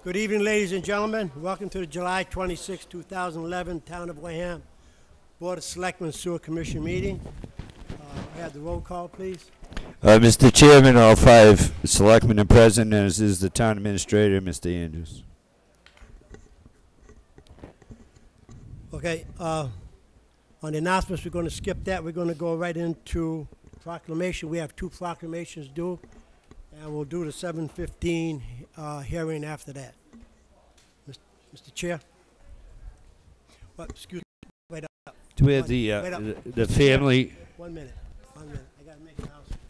Good evening, ladies and gentlemen. Welcome to the July 26, 2011 Town of Wareham Board of Selectmen Sewer Commission meeting. I have the roll call, please. Mr. Chairman, all five selectmen are present, as is the town administrator, Mr. Andrews. Okay, on the announcements, we're going to skip that. We're going to go right into proclamation. We have two proclamations due, and we'll do the 7:15 hearing after that. Mr. Chair? What, excuse me, wait up. Do we have the family? One minute. I got to make an announcement.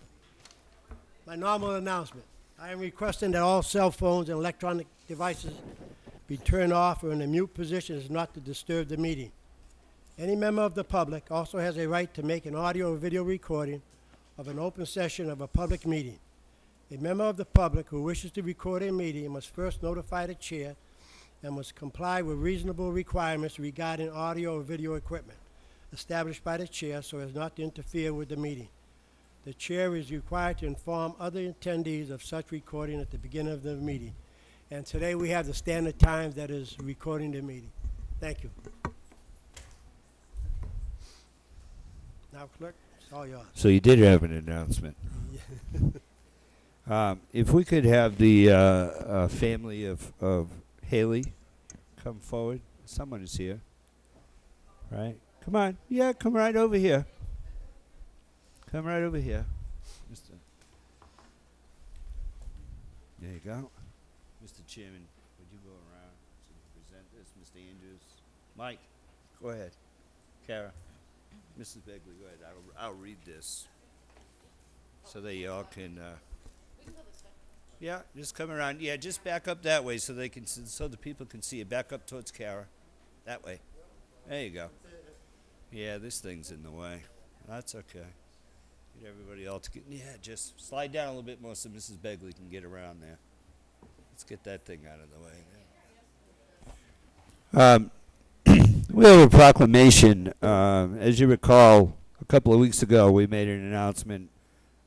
My normal announcement. I am requesting that all cell phones and electronic devices be turned off or in a mute position as not to disturb the meeting. Any member of the public also has a right to make an audio or video recording of an open session of a public meeting. A member of the public who wishes to record a meeting must first notify the chair and must comply with reasonable requirements regarding audio or video equipment established by the chair so as not to interfere with the meeting. The chair is required to inform other attendees of such recording at the beginning of the meeting. And today we have the standard time that is recording the meeting. Thank you. Now, clerk, it's all yours. So you did have an announcement. If we could have the family of Haley come forward. Someone is here. Right? Come on. Yeah, come right over here. Come right over here. There you go. Mr. Chairman, would you go around to present this? Mr. Andrews. Mike, go ahead. Kara. Mrs. Begley, go ahead. I'll read this so that y'all can... yeah, just come around. Yeah, just back up that way so they can, so the people can see you. Back up towards Kara. That way. There you go. Yeah, this thing's in the way. That's okay. Get everybody all together. Yeah, just slide down a little bit more so Mrs. Begley can get around there. Let's get that thing out of the way. We have a proclamation. As you recall, a couple of weeks ago, we made an announcement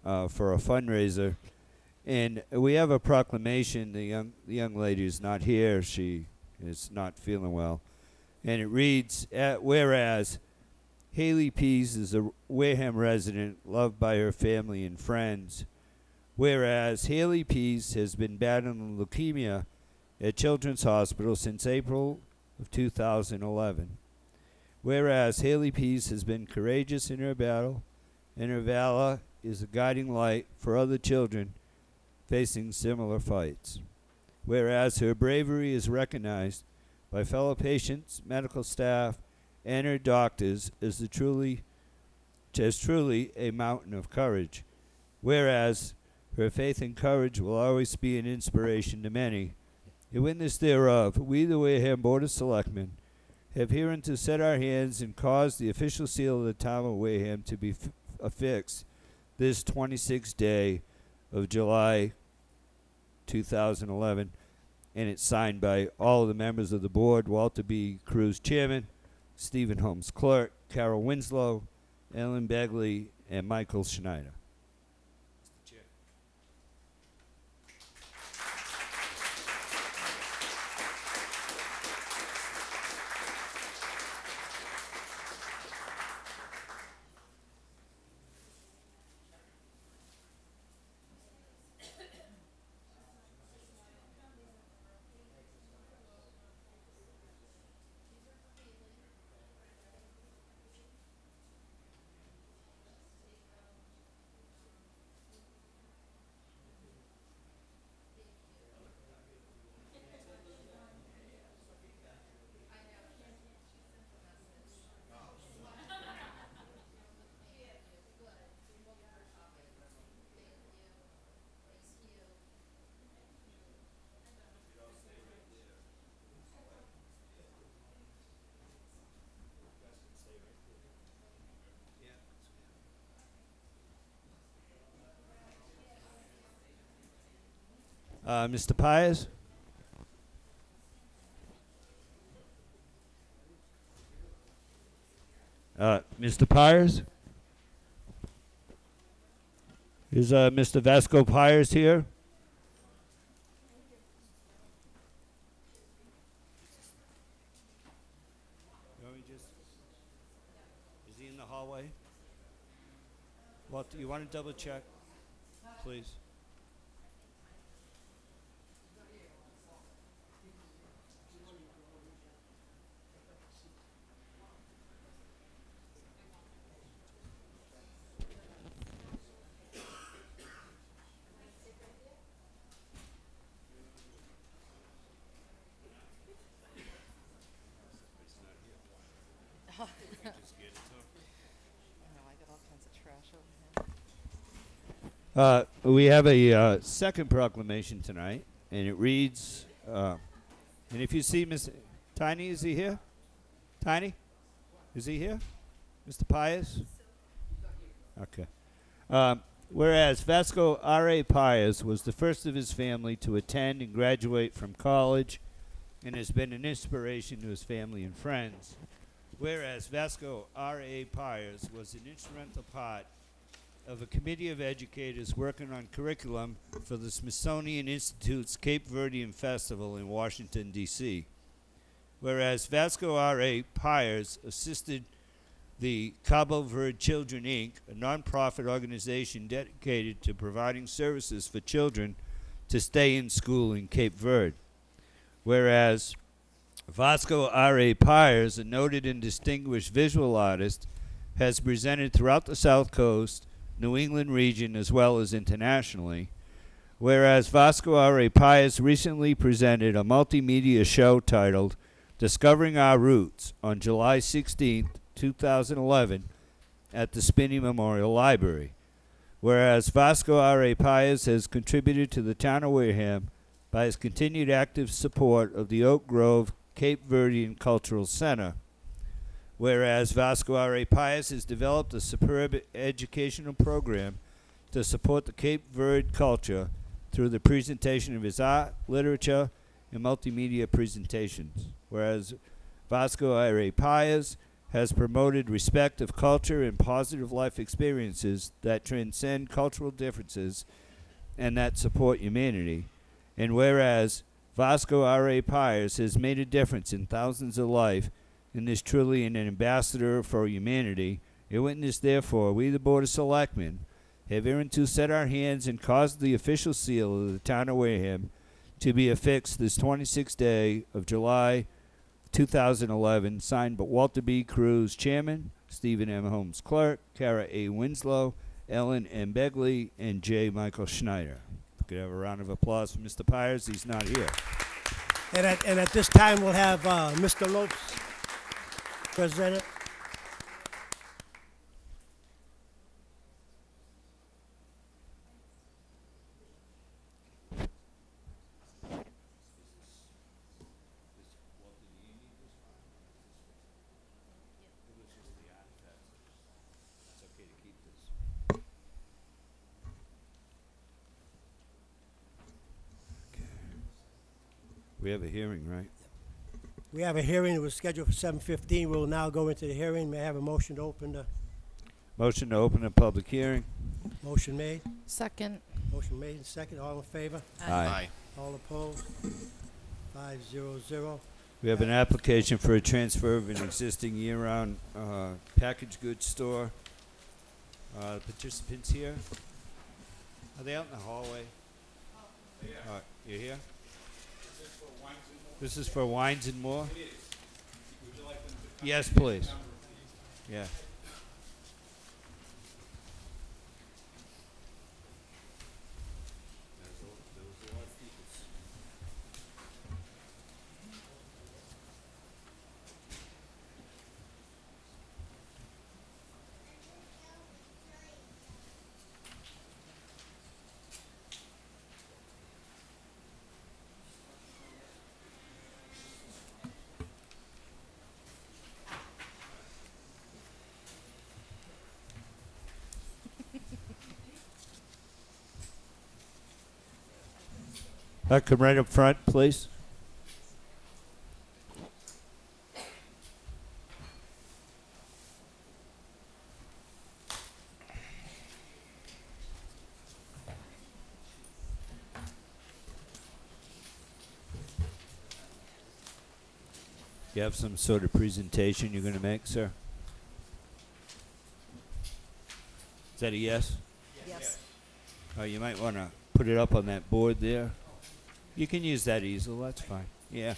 for a fundraiser. And we have a proclamation. The young lady is not here. She is not feeling well. And it reads, whereas Haley Pease is a Wareham resident loved by her family and friends. Whereas Haley Pease has been battling leukemia at Children's Hospital since April of 2011. Whereas Haley Pease has been courageous in her battle, and her valor is a guiding light for other children facing similar fights. Whereas her bravery is recognized by fellow patients, medical staff, and her doctors as truly a mountain of courage. Whereas her faith and courage will always be an inspiration to many. In witness thereof, we, the Wareham Board of Selectmen, have hereunto set our hands and caused the official seal of the town of Wareham to be affixed this 26th day of July 2011, and it's signed by all of the members of the board: Walter B. Cruz, Chairman, Stephen Holmes, Clerk, Carol Winslow, Ellen Begley, and Michael Schneider. Mr. Pyers? Mr. Pyers? Is Mr. Vasco Pyers here? Walter, you want to double check, please? I got all kinds of trash over here. We have a second proclamation tonight, and it reads, and if you see Miss Tiny, is he here? Tiny? Is he here? Mr. Pius? Okay. Whereas Vasco R.A. Pius was the first of his family to attend and graduate from college and has been an inspiration to his family and friends. Whereas Vasco R.A. Pius was an instrumental part of a committee of educators working on curriculum for the Smithsonian Institute's Cape Verdean Festival in Washington, D.C. Whereas Vasco R.A. Pius assisted the Cabo Verde Children, Inc., a nonprofit organization dedicated to providing services for children to stay in school in Cape Verde. Whereas Vasco R.A. Pius, a noted and distinguished visual artist, has presented throughout the South Coast, New England region, as well as internationally. Whereas Vasco R.A. Pius recently presented a multimedia show titled Discovering Our Roots on July 16th, 2011 at the Spinney Memorial Library. Whereas Vasco R.A. Pius has contributed to the town of Wareham by his continued active support of the Oak Grove Cape Verdean Cultural Center. Whereas Vasco R.A. Pius has developed a superb educational program to support the Cape Verde culture through the presentation of his art, literature, and multimedia presentations. Whereas Vasco R.A. Pius has promoted respect of culture and positive life experiences that transcend cultural differences and that support humanity. And whereas Vasco R.A. Pius has made a difference in thousands of lives and is truly an ambassador for humanity, in witness therefore, we, the Board of Selectmen, have hereunto set our hands and caused the official seal of the town of Wareham to be affixed this 26th day of July 2011, signed by Walter B. Cruz, Chairman, Stephen M. Holmes, Clerk, Kara A. Winslow, Ellen M. Begley, and J. Michael Schneider. Could have a round of applause for Mr. Pyers. He's not here. And at this time, we'll have Mr. Lopes present it. We have a hearing, right? We have a hearing. It was scheduled for 7:15. We'll now go into the hearing. May I have a motion to open the Motion to open a public hearing. motion made? Second. Motion made and second. All in favor? Aye. All opposed? 5-0-0. We have an application for a transfer of an existing year-round packaged goods store. Participants here? Are they out in the hallway? You're here? This is for Wines and More? It is. Would you like them to come? Yes, please. Yeah. Come right up front, please. You have some sort of presentation you're going to make, sir? Is that a yes? Yes. Oh, you might want to put it up on that board there. You can use that easel, that's fine. Yeah.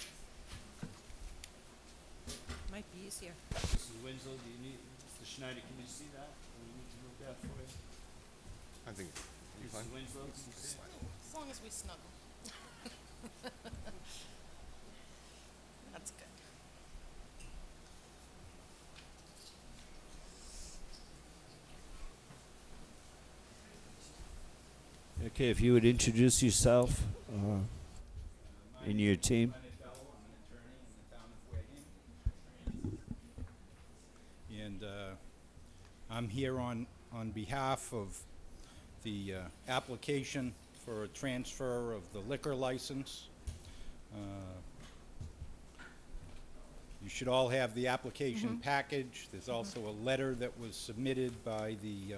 Might be easier. Mrs. Winslow, do you need, Mr. Schneider, can you see that? Do we need to move that for you? I think you're fine. Mrs. Winslow, can you see it? As long as we snuggle. That's good. Okay, if you would introduce yourself and your team. And I'm here on behalf of the application for a transfer of the liquor license. You should all have the application package. There's also a letter that was submitted by the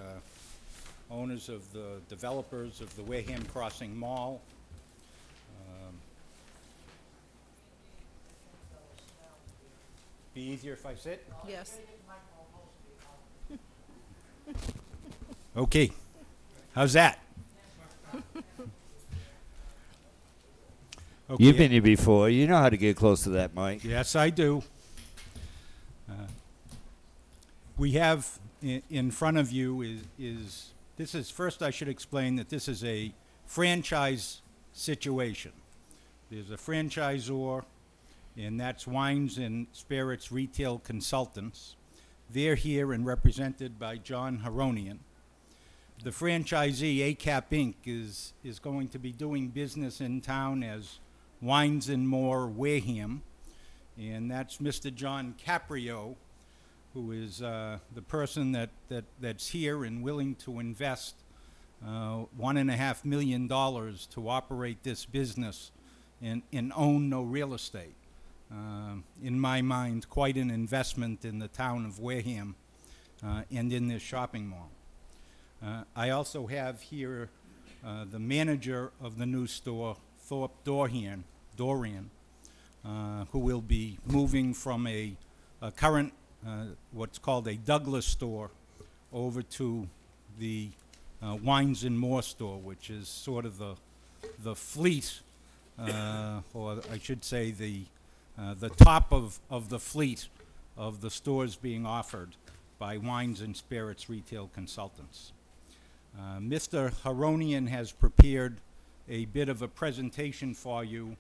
owners of the developers of the Wareham Crossing Mall. Be easier if I sit? Yes. Okay. How's that? Okay. You've been here before. You know how to get close to that mic. Yes, I do. We have in front of you this is first I should explain that this is a franchise situation. There's a franchisor, and that's Wines and Spirits Retail Consultants. They're here and represented by John Haronian. The franchisee, ACAP Inc., is going to be doing business in town as Wines and More Wareham, and that's Mr. John Caprio, who is the person that's here and willing to invest $1.5 million to operate this business and own no real estate. In my mind, quite an investment in the town of Wareham and in this shopping mall. I also have here the manager of the new store, Thorpe Dorian, who will be moving from a current, what's called a Douglas store, over to the Wines and More store, which is sort of the fleet, or I should say the top of the fleet of the stores being offered by Wines and Spirits Retail Consultants. Mr. Haronian has prepared a bit of a presentation for you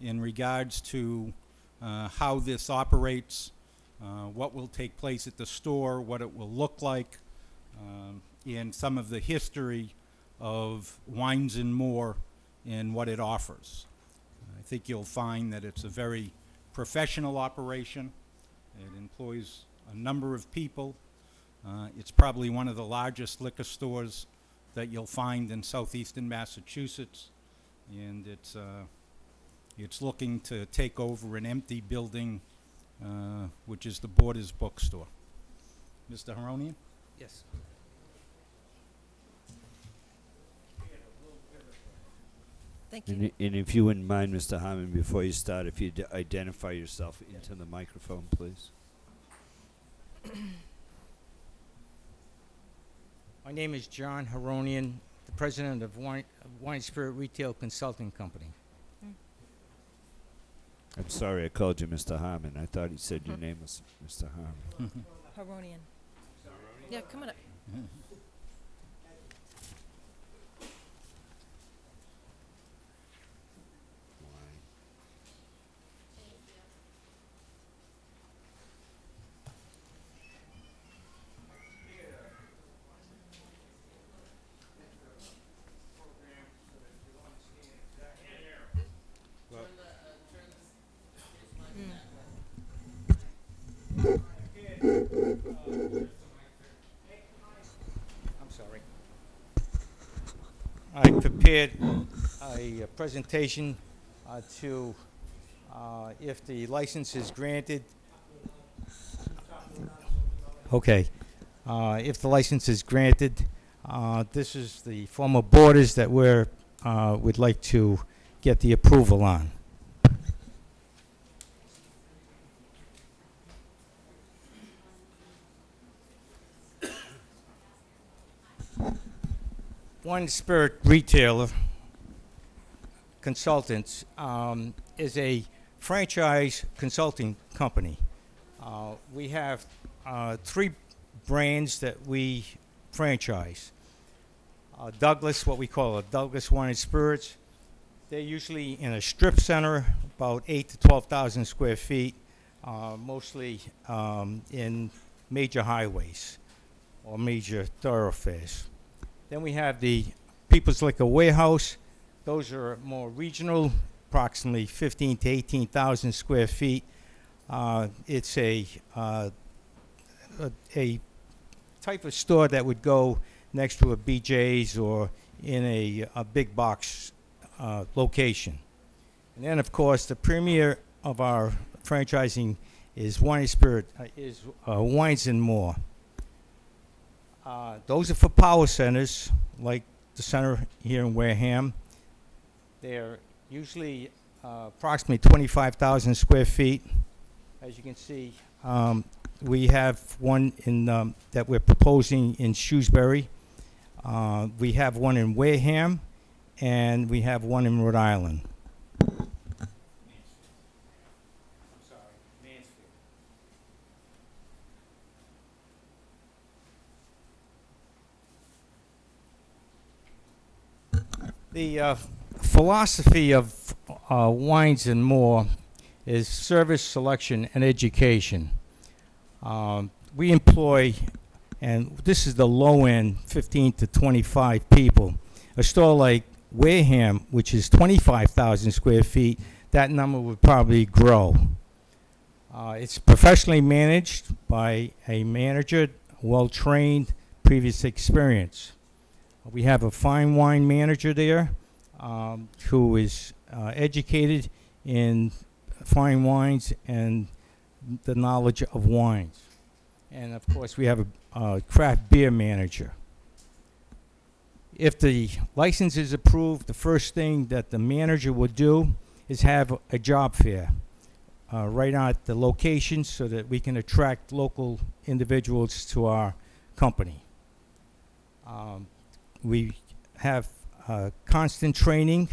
in regards to how this operates, what will take place at the store, what it will look like, and some of the history of Wines and More and what it offers. I think you'll find that it's a very professional operation. It employs a number of people. It's probably one of the largest liquor stores that you'll find in southeastern Massachusetts, and it's looking to take over an empty building, which is the Borders Bookstore. Mr. Haronian? Yes. Thank you. And if you wouldn't mind, Mr. Harmon, before you start, if you'd identify yourself into the microphone, please. My name is John Haronian, the president of Wine Spirit Retail Consulting Company. I'm sorry I called you Mr. Harmon. I thought he said your name was Mr. Harmon. Haronian. Yeah, come on up. I'm sorry. I prepared a presentation to, if the license is granted. Okay. If the license is granted, this is the former borders that we'd like to get the approval on. Wine and Spirit Retailer Consultants is a franchise consulting company. We have 3 brands that we franchise. Douglas, what we call a Douglas Wine and Spirits. They're usually in a strip center, about 8 to 12,000 square feet, mostly in major highways or major thoroughfares. Then we have the People's Liquor Warehouse. Those are more regional, approximately 15 to 18,000 square feet. It's a type of store that would go next to a BJ's or in a big box location. And then, of course, the premier of our franchising is Wine and Spirit, Wines and More. Those are for power centers, like the center here in Wareham. They're usually approximately 25,000 square feet. As you can see, we have one in that we're proposing in Shrewsbury. We have one in Wareham, and we have one in Rhode Island. The philosophy of Wines and More is service, selection, and education. We employ, and this is the low end, 15 to 25 people. A store like Wareham, which is 25,000 square feet, that number would probably grow. It's professionally managed by a manager, well-trained, previous experience. We have a fine wine manager there who is educated in fine wines and the knowledge of wines. And of course, we have a craft beer manager. If the license is approved, the first thing that the manager would do is have a job fair right at the location so that we can attract local individuals to our company. We have constant training,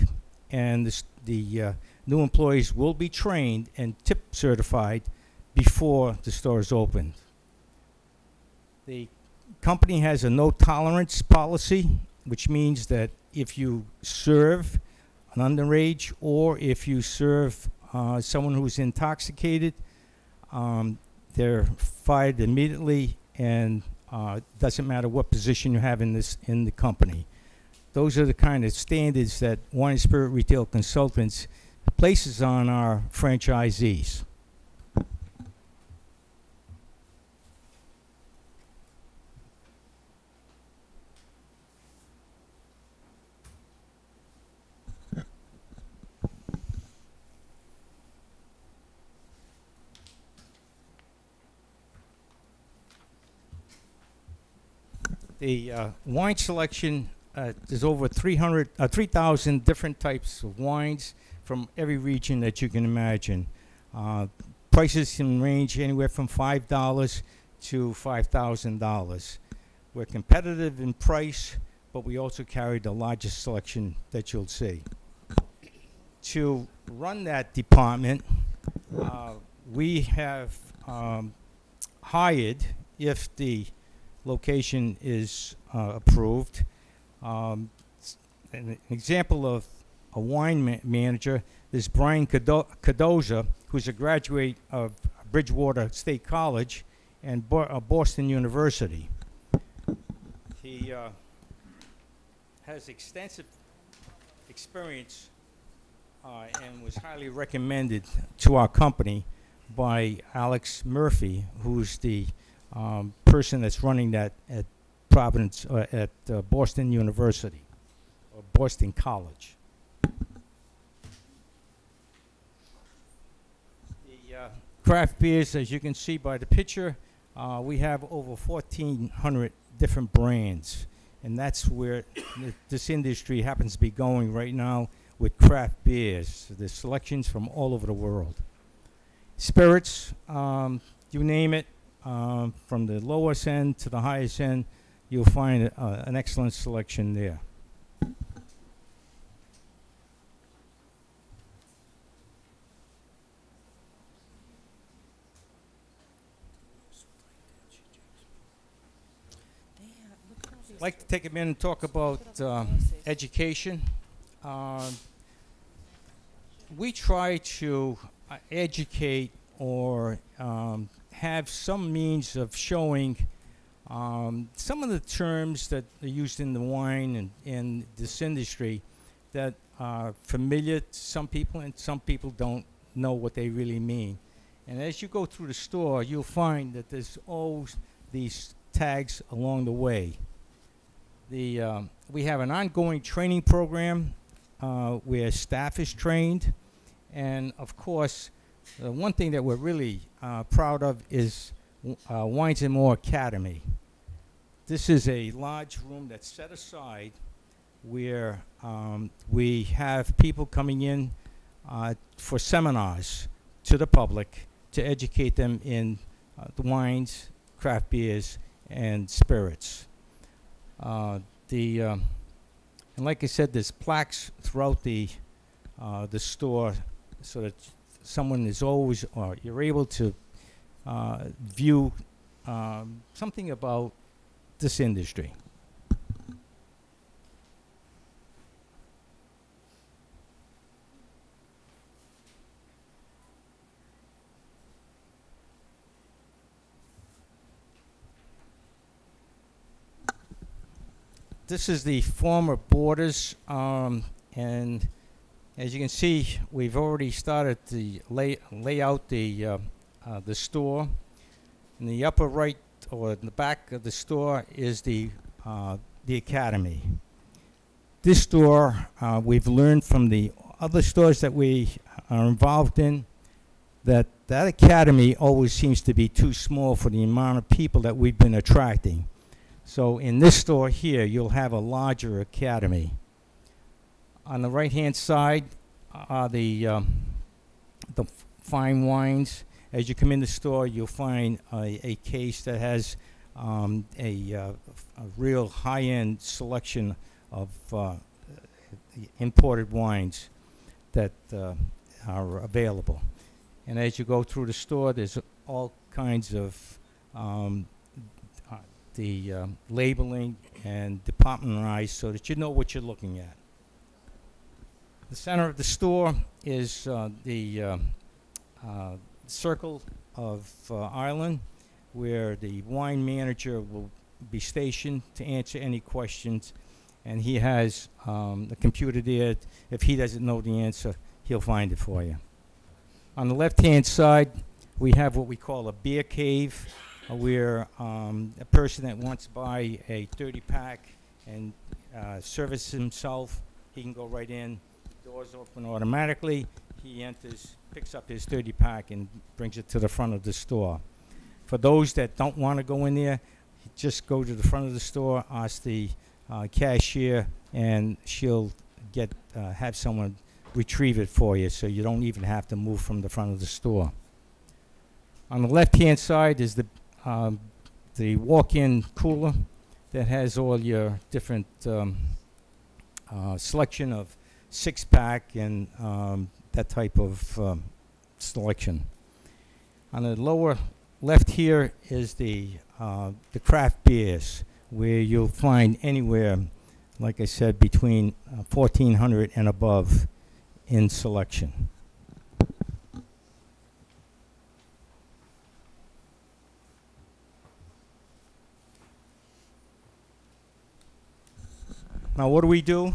and the new employees will be trained and tip certified before the store is opened. The company has a no tolerance policy, which means that if you serve an underage or if you serve someone who's intoxicated, they're fired immediately, and doesn't matter what position you have in the company. Those are the kind of standards that Wine and Spirit Retail Consultants places on our franchisees. The wine selection, there's over 3,000 different types of wines from every region that you can imagine. Prices can range anywhere from $5 to $5,000. We're competitive in price, but we also carry the largest selection that you'll see. To run that department, we have hired, if the location is approved. An example of a wine manager is Brian Cadoza, who's a graduate of Bridgewater State College and Boston University. He has extensive experience and was highly recommended to our company by Alex Murphy, who's the person that's running that at Providence, at Boston University, or Boston College. The craft beers, as you can see by the picture, we have over 1,400 different brands, and that's where this industry happens to be going right now with craft beers. There's selections from all over the world. Spirits, you name it. From the lowest end to the highest end, you'll find an excellent selection there. I'd like to take a minute and talk about education. Um, we try to educate or have some means of showing some of the terms that are used in the wine and in this industry that are familiar to some people, and some people don't know what they really mean. And as you go through the store, you'll find that there's always these tags along the way. We have an ongoing training program where staff is trained, and of course, the one thing that we're really proud of is Wines and More Academy. This is a large room that's set aside where we have people coming in for seminars to the public to educate them in the wines, craft beers, and spirits. And like I said, there's plaques throughout the store so that someone is always, or you're able to view something about this industry. This is the former borders, and as you can see, we've already started to lay out the store. In the upper right, or in the back of the store, is the academy. This store, we've learned from the other stores that we are involved in, that academy always seems to be too small for the amount of people that we've been attracting. So in this store here, you'll have a larger academy. On the right-hand side are the fine wines. As you come in the store, you'll find a case that has a real high-end selection of imported wines that are available. And as you go through the store, there's all kinds of labeling and departmentalized so that you know what you're looking at. The center of the store is the Circle of Ireland, where the wine manager will be stationed to answer any questions, and he has a computer there. If he doesn't know the answer, he'll find it for you. On the left-hand side, we have what we call a beer cave, where a person that wants to buy a 30-pack and service himself, he can go right in, doors open automatically, he enters, picks up his 30-pack and brings it to the front of the store. For those that don't want to go in there, just go to the front of the store, ask the cashier, and she'll have someone retrieve it for you, so you don't even have to move from the front of the store. On the left-hand side is the walk-in cooler that has all your different selection of six-pack and that type of selection. On the lower left here is the craft beers, where you'll find anywhere, like I said, between 1,400 and above in selection. Now, what do?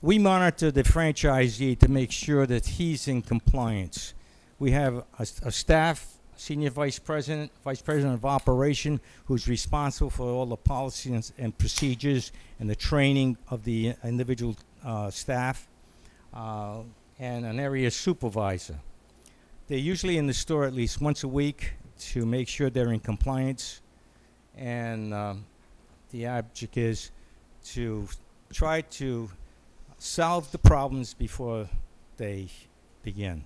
We monitor the franchisee to make sure that he's in compliance. We have a staff, senior vice president of operation, who's responsible for all the policies and procedures and the training of the individual staff, and an area supervisor. They're usually in the store at least once a week to make sure they're in compliance, and the object is to try to solve the problems before they begin.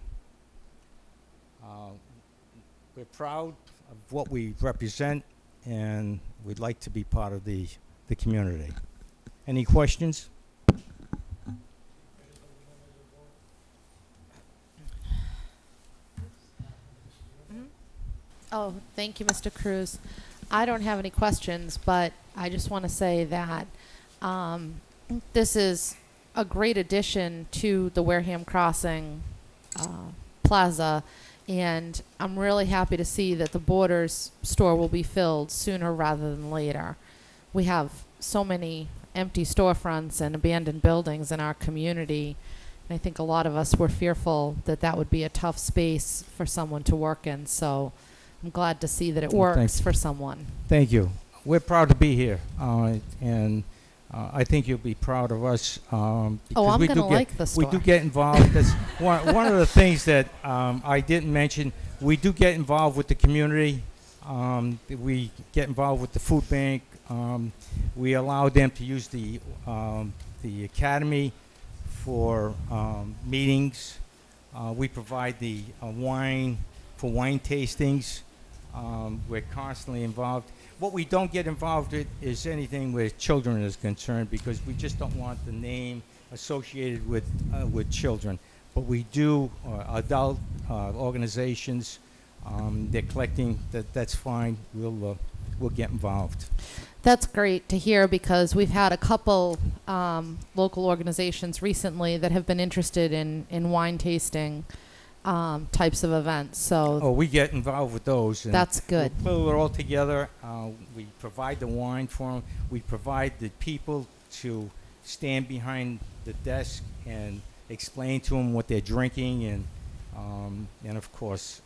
We're proud of what we represent, and we'd like to be part of the community. Any questions? Oh, thank you, Mr. Cruz. I don't have any questions, but I just want to say that this is a great addition to the Wareham Crossing Plaza, and I'm really happy to see that the Borders store will be filled sooner rather than later. We have so many empty storefronts and abandoned buildings in our community, and I think a lot of us were fearful that that would be a tough space for someone to work in, so I'm glad to see that it Well, thank works for someone. Thank you. We're proud to be here, and I think you'll be proud of us. Oh, because I'm we going to do get- like the store. We do get involved. That's one of the things that I didn't mention. We do get involved with the community. We get involved with the food bank. We allow them to use the academy for meetings. We provide the wine for wine tastings. We're constantly involved. What we don't get involved with is anything where children is concerned, because we just don't want the name associated with children. But we do adult organizations. They're collecting. That's fine. We'll get involved. That's great to hear, because we've had a couple local organizations recently that have been interested in wine tasting types of events. So Oh, we get involved with those. And that's good. we pull it all together. We provide the wine for them. We provide the people to stand behind the desk and explain to them what they're drinking, and of course,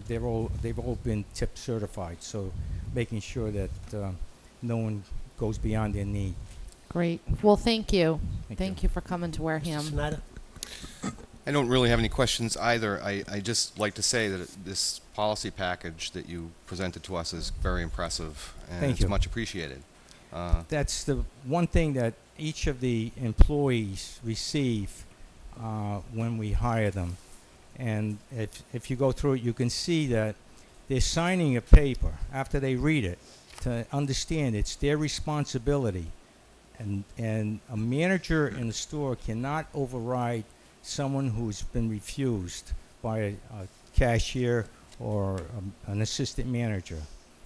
they've all been tip certified. So making sure that no one goes beyond their need. Great. Well, thank you. Thank Thank you for coming to Mr. Wareham. Snyder? I don't really have any questions either. I just like to say that this policy package that you presented to us is very impressive, and Thank it's you. much appreciated. That's the one thing that each of the employees receive when we hire them. And if you go through it, you can see that they're signing a paper after they read it to understand it's their responsibility. And a manager in the store cannot override someone who's been refused by a cashier or an assistant manager.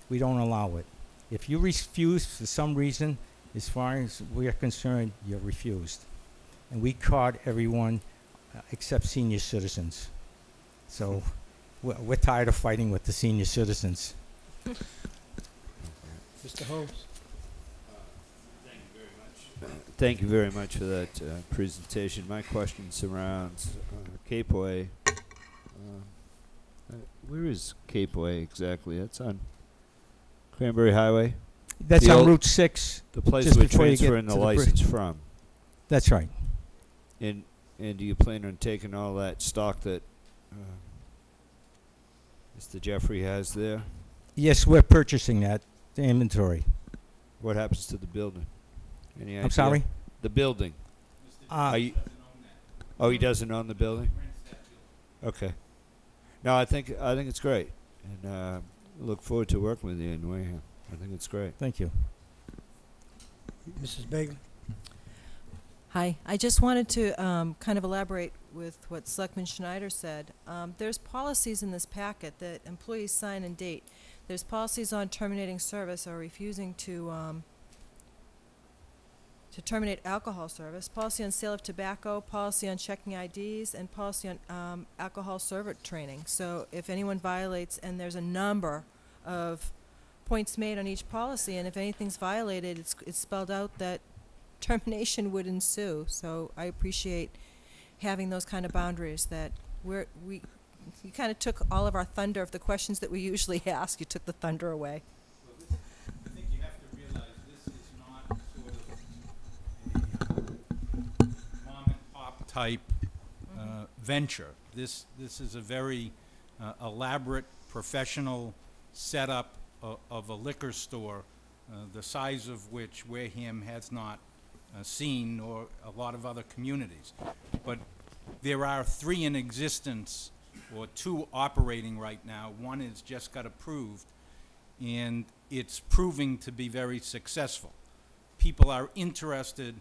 We don't allow it. If you refuse for some reason, as far as we're concerned, you're refused. And we card everyone except senior citizens. So we're tired of fighting with the senior citizens. Mr. Holmes? Thank you very much for that presentation. My question surrounds Cape Way. Where is Cape Way exactly? That's on Cranberry Highway? That's The on old- Route 6. The place Just we're before you get transferring the to the bridge. license from. That's right. And do you plan on taking all that stock that Mr. Jeffrey has there? Yes, we're purchasing that, the inventory. What happens to the building? Any idea? I'm sorry? The building. Are you, oh, he doesn't own the building? Okay. No, I think it's great, and look forward to working with you in Wareham. I think it's great. Thank you. Mrs. Bagley? Hi, I just wanted to kind of elaborate with what Selectman Schneider said. There's policies in this packet that employees sign and date. There's policies on terminating service or refusing to terminate alcohol service, policy on sale of tobacco, policy on checking IDs, and policy on alcohol server training. So if anyone violates, and there's a number of points made on each policy, and if anything's violated, it's spelled out that termination would ensue. So I appreciate having those kind of boundaries that you kind of took all of our thunder of the questions that we usually ask. You took the thunder away. I think you have to realize this is not sort of a mom and pop type venture. This is a very elaborate, professional setup of a liquor store, the size of which Wareham has not seen, or a lot of other communities. But there are 3 in existence, or 2 operating right now. One has just got approved, and it's proving to be very successful. People are interested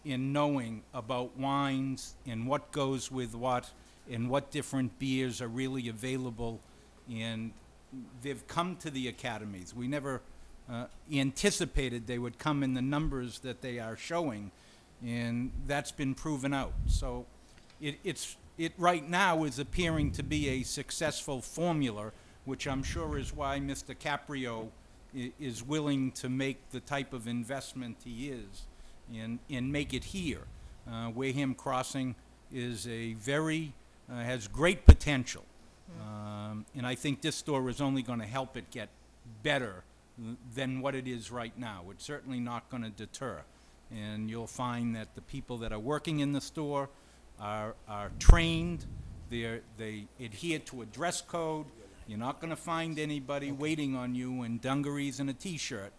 in knowing about wines and what goes with what and what different beers are really available, and they've come to the academies. We never anticipated they would come in the numbers that they are showing, and that's been proven out. So it right now is appearing to be a successful formula, which I'm sure is why Mr. Caprio is willing to make the type of investment he is and make it here. Wareham Crossing is a very, has great potential. And I think this store is only going to help it get better than what it is right now. It's certainly not going to deter. And you'll find that the people that are working in the store are trained, they adhere to a dress code. You're not going to find anybody waiting on you in dungarees and a T-shirt.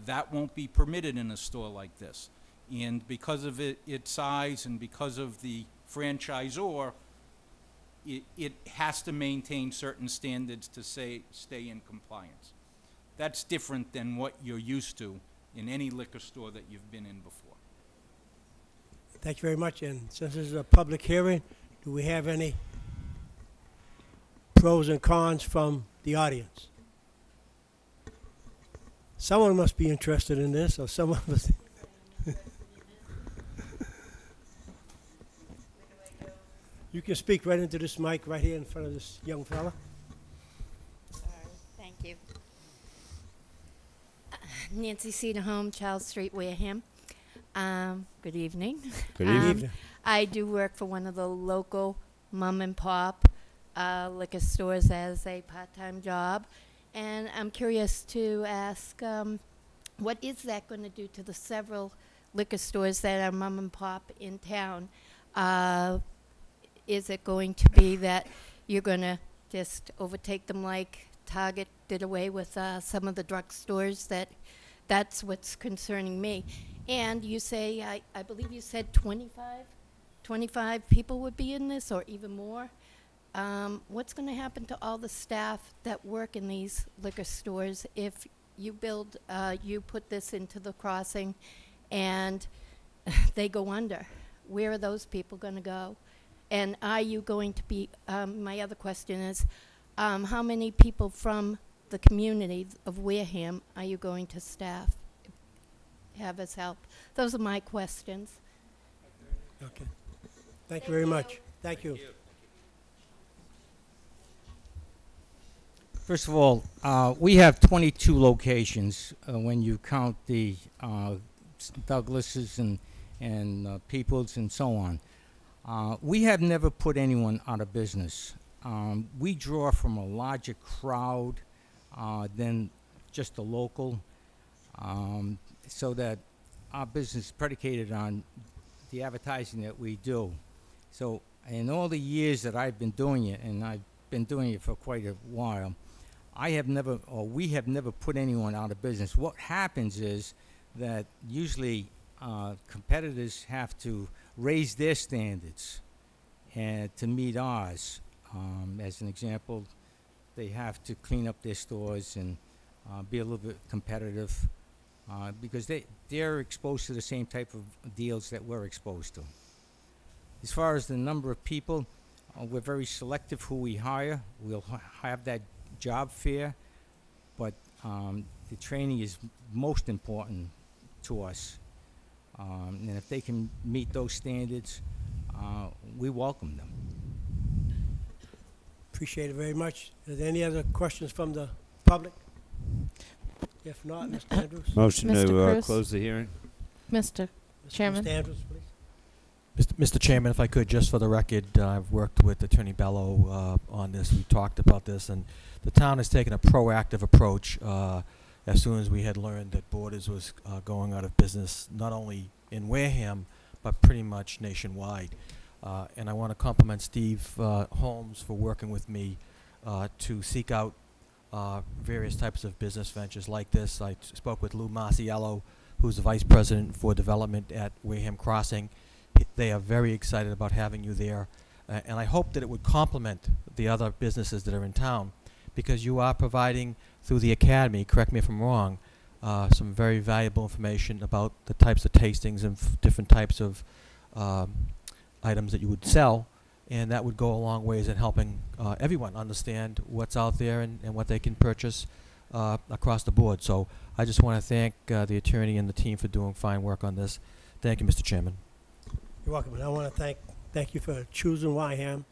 That won't be permitted in a store like this. And because of its size and because of the franchisor, it has to maintain certain standards to stay in compliance. That's different than what you're used to in any liquor store that you've been in before. Thank you very much. And since this is a public hearing, do we have any pros and cons from the audience? Someone must be interested in this, or someone must. You can speak right into this mic right here in front of this young fella. Thank you. Nancy Cedarholm, Charles Street, Wareham. Good evening. Good evening. I do work for one of the local mom and pop liquor stores as a part-time job. And I'm curious to ask, what is that going to do to the several liquor stores that are mom and pop in town? Is it going to be that you're going to just overtake them like Target did away with some of the drugstores? That's what's concerning me. And you say, I believe you said 25 people would be in this, or even more. What's going to happen to all the staff that work in these liquor stores if you put this into the crossing and they go under? Where are those people going to go? And are you going to be, my other question is, how many people from the community of Wareham are you going to staff, have as help? Those are my questions. Okay. Thank you very much. Thank you. First of all, we have 22 locations when you count the Douglases and Peoples and so on. We have never put anyone out of business. We draw from a larger crowd than just a local, so that our business is predicated on the advertising that we do. So in all the years that I've been doing it, and I've been doing it for quite a while, we have never put anyone out of business. What happens is that usually competitors have to raise their standards and to meet ours. As an example, they have to clean up their stores and be a little bit competitive because they're exposed to the same type of deals that we're exposed to. As far as the number of people, we're very selective who we hire. We'll have that job fair, but the training is most important to us. And if they can meet those standards, we welcome them. Appreciate it very much. Are there any other questions from the public? If not, Mr. Andrews. Motion Mr. to Cruz? close the hearing. Mr. Chairman. Mr. Andrews, please. Mr. Chairman, if I could, just for the record, I've worked with Attorney Bello on this. We talked about this, and the town has taken a proactive approach as soon as we had learned that Borders was going out of business, not only in Wareham, but pretty much nationwide. And I want to compliment Steve Holmes for working with me to seek out various types of business ventures like this. I spoke with Lou Marciello, who's the Vice President for Development at Wareham Crossing. They are very excited about having you there, and I hope that it would complement the other businesses that are in town, because you are providing, through the Academy, correct me if I'm wrong, some very valuable information about the types of tastings and different types of items that you would sell, and that would go a long ways in helping everyone understand what's out there and what they can purchase across the board. So I just want to thank the attorney and the team for doing fine work on this. Thank you, Mr. Chairman. You're welcome. And I want to thank you for choosing Wareham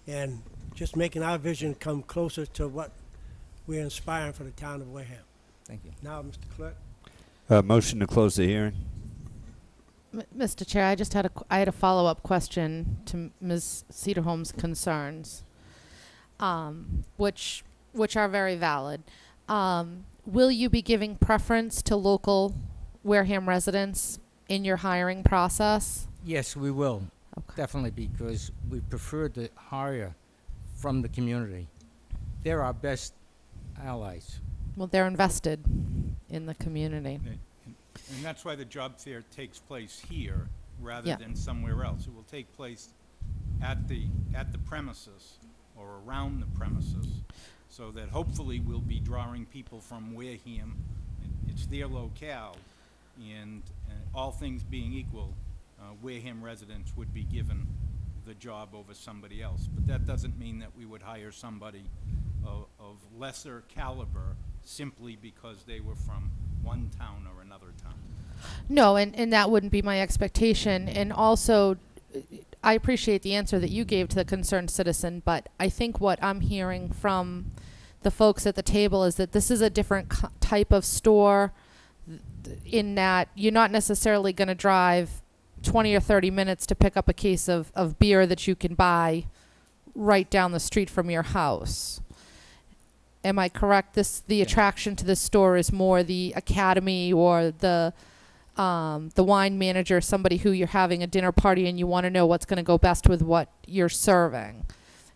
and just making our vision come closer to what we're inspiring for the town of Wareham. Thank you. Now, Mr. Clerk. Motion to close the hearing. Mr. Chair, I just had I had a follow-up question to Ms. Cedarholm's concerns, which are very valid. Will you be giving preference to local Wareham residents in your hiring process? Yes, we will. Okay. Definitely, because we prefer to hire from the community. They're our best allies. Well, they're invested in the community. And that's why the job fair takes place here rather Yeah. than somewhere else. It will take place at the premises or around the premises, so that hopefully we'll be drawing people from Wareham. It's their locale, and all things being equal, Wareham residents would be given the job over somebody else. But that doesn't mean that we would hire somebody of lesser caliber simply because they were from one town or another town. No, and that wouldn't be my expectation. And also, I appreciate the answer that you gave to the concerned citizen, but I think what I'm hearing from the folks at the table is that this is a different type of store, in that you're not necessarily going to drive 20 or 30 minutes to pick up a case of beer that you can buy right down the street from your house. Am I correct? The attraction to this store is more the academy or the wine manager, somebody who you're having a dinner party and you want to know what's going to go best with what you're serving.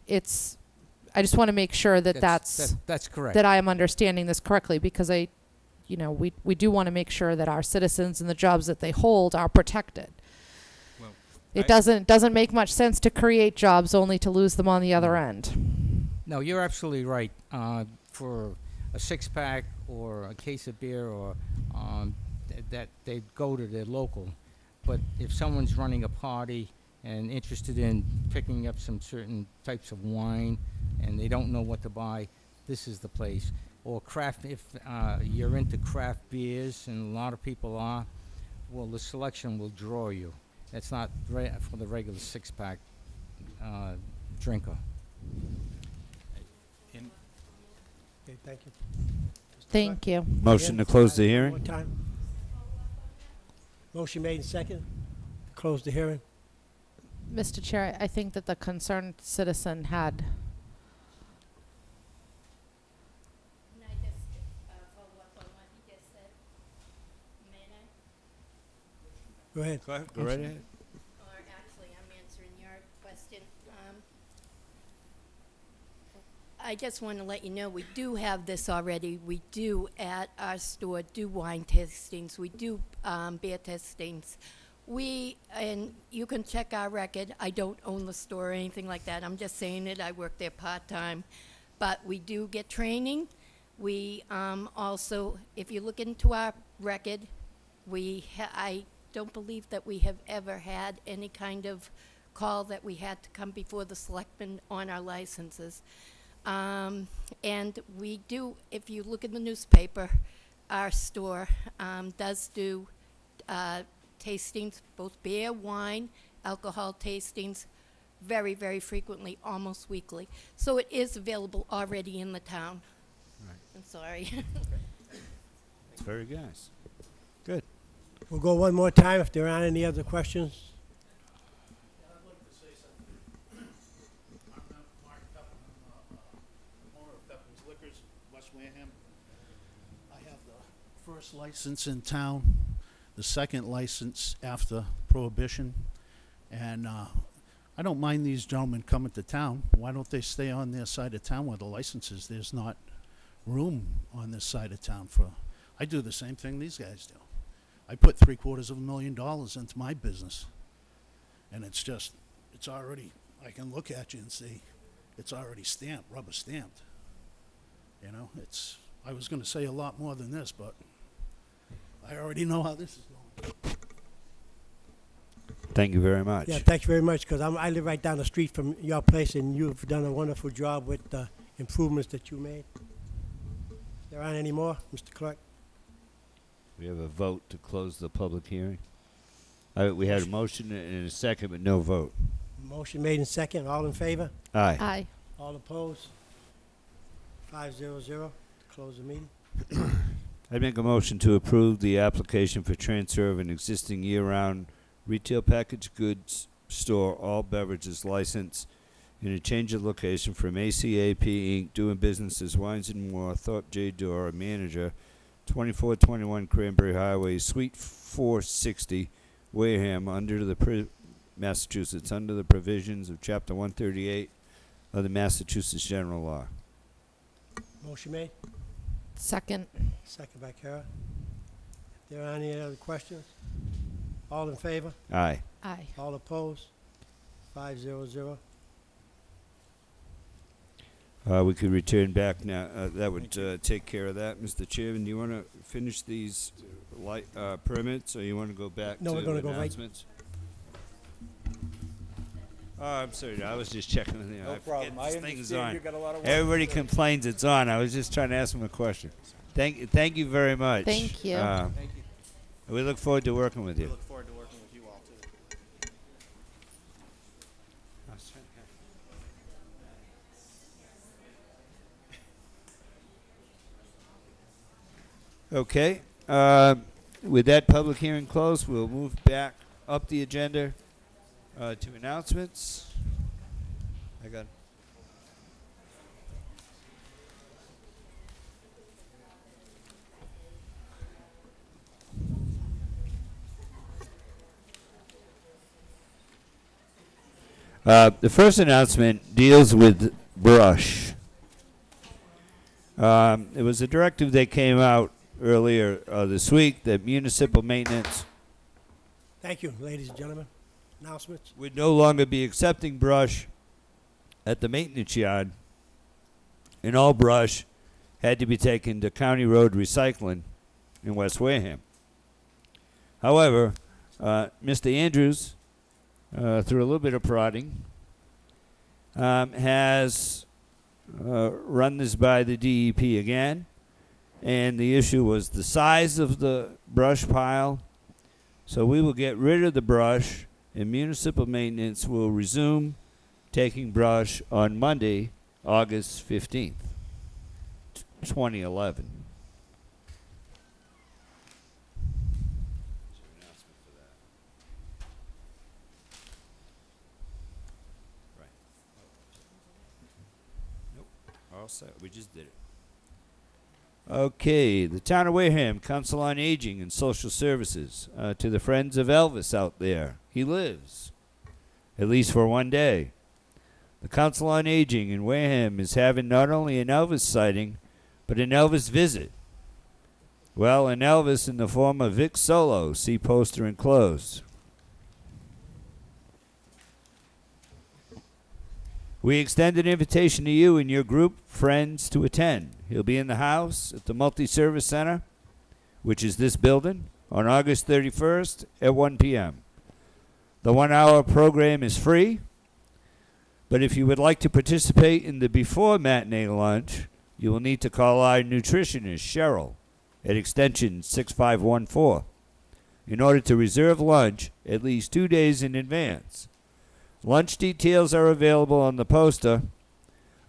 I just want to make sure that that's correct. that I am understanding this correctly, because we do want to make sure that our citizens and the jobs that they hold are protected. Well, It doesn't make much sense to create jobs only to lose them on the other end. No, you're absolutely right. For a six-pack or a case of beer, or that they go to their local. But if someone's running a party and interested in picking up some certain types of wine and they don't know what to buy, this is the place. Or craft, if you're into craft beers, and a lot of people are, well, the selection will draw you. That's not for the regular six-pack drinker. Okay, thank you. Thank you. Motion to close the hearing. One more time. Motion made and second. Close the hearing. Mr. Chair, I think that the concerned citizen had. Can I just follow up on what he just said? May I? Go ahead. Go ahead. Go right ahead. Or actually, I'm answering your question. I just want to let you know we do have this already. We do at our store do wine tastings. We do beer tastings. And you can check our record. I don't own the store or anything like that. I'm just saying it. I work there part-time. But we do get training. We also, if you look into our record, I don't believe that we have ever had any kind of call that we had to come before the selectmen on our licenses. And we do, if you look in the newspaper, our store does do tastings, both beer, wine, alcohol tastings, very, very frequently, almost weekly. So it is available already in the town. Right. I'm sorry. It's very nice. Good. We'll go one more time if there aren't any other questions. I'd like to say something. I'm Mark Pepin, owner of Pepin's Liquors, West Wareham. I have the first license in town, the second license after Prohibition, and I don't mind these gentlemen coming to town. Why don't they stay on their side of town where the license is? There's not room on this side of town for. I do the same thing these guys do. I put $750,000 into my business, and it's already, I can look at you and see it's already stamped, rubber stamped. You know, I was going to say a lot more than this, but I already know how this is going. Thank you very much. Yeah, thanks very much, because I live right down the street from your place, and you've done a wonderful job with the improvements that you made. There aren't any more, Mr. Clerk? We have a vote to close the public hearing. We had a motion and a second, but no vote. Motion made in second. All in favor? Aye. Aye. All opposed? 500 to close the meeting. I'd make a motion to approve the application for transfer of an existing year-round retail packaged goods store all beverages license in a change of location from ACAP Inc., doing business as Wines and More, Thorpe J. Dora, manager, 2421 Cranberry Highway, Suite 460, Wareham, Massachusetts, under the provisions of Chapter 138 of the Massachusetts General Law. Motion made. Second. Second by Kara. If there are any other questions? All in favor? Aye. Aye. All opposed? 500. We could return back now. That would take care of that. Mr. Chairman, do you want to finish these permits, or you want to go back No, to we're gonna go right- announcements? Oh, I'm sorry. I was just checking. No problem. I This thing's understand on. you got a lot of work. Everybody complains it's on. I was just trying to ask him a question. Thank you very much. Thank you. Thank you. We look forward to working with We you. look forward to working with you all, too. Okay. With that public hearing closed, we'll move back up the agenda to announcements. I got. The first announcement deals with brush. It was a directive that came out earlier this week that municipal maintenance Thank you, ladies and gentlemen. Announcements? would no longer be accepting brush at the maintenance yard, and all brush had to be taken to County Road Recycling in West Wareham. However, Mr. Andrews, through a little bit of prodding, has run this by the DEP again, and the issue was the size of the brush pile. So we will get rid of the brush, and municipal maintenance will resume taking brush on Monday, August 15th, 2011. All set. We just did it. Okay, the Town of Wareham, Council on Aging and Social Services. To the friends of Elvis out there, he lives, at least for one day. The Council on Aging in Wareham is having not only an Elvis sighting, but an Elvis visit. Well, an Elvis in the form of Vic Solo, see poster enclosed. We extend an invitation to you and your group friends to attend. He'll be in the house at the Multi-Service Center, which is this building, on August 31st at 1 p.m. The 1-hour program is free, but if you would like to participate in the before matinee lunch, you will need to call our nutritionist, Cheryl, at extension 6514, in order to reserve lunch at least 2 days in advance. Lunch details are available on the poster.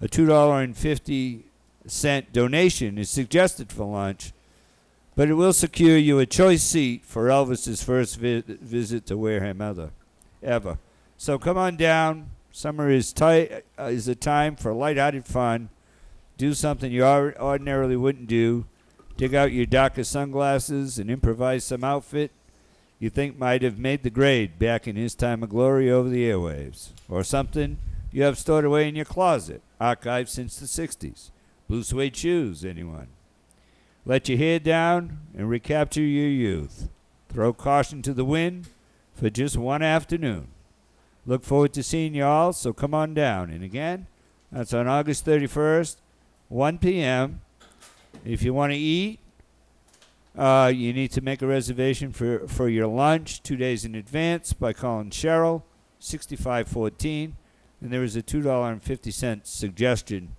A $2.50 donation is suggested for lunch, but it will secure you a choice seat for Elvis's first visit to Wareham ever. So come on down. Summer is a time for lighthearted fun. Do something you ordinarily wouldn't do. Dig out your darker sunglasses and improvise some outfit you think might have made the grade back in his time of glory over the airwaves. Or something you have stored away in your closet, archived since the 60s. Blue suede shoes, anyone? Let your hair down and recapture your youth. Throw caution to the wind for just one afternoon. Look forward to seeing you all, so come on down. And again, that's on August 31st, 1 p.m. If you want to eat, you need to make a reservation for your lunch 2 days in advance by calling Cheryl, 6514, and there is a $2.50 suggestion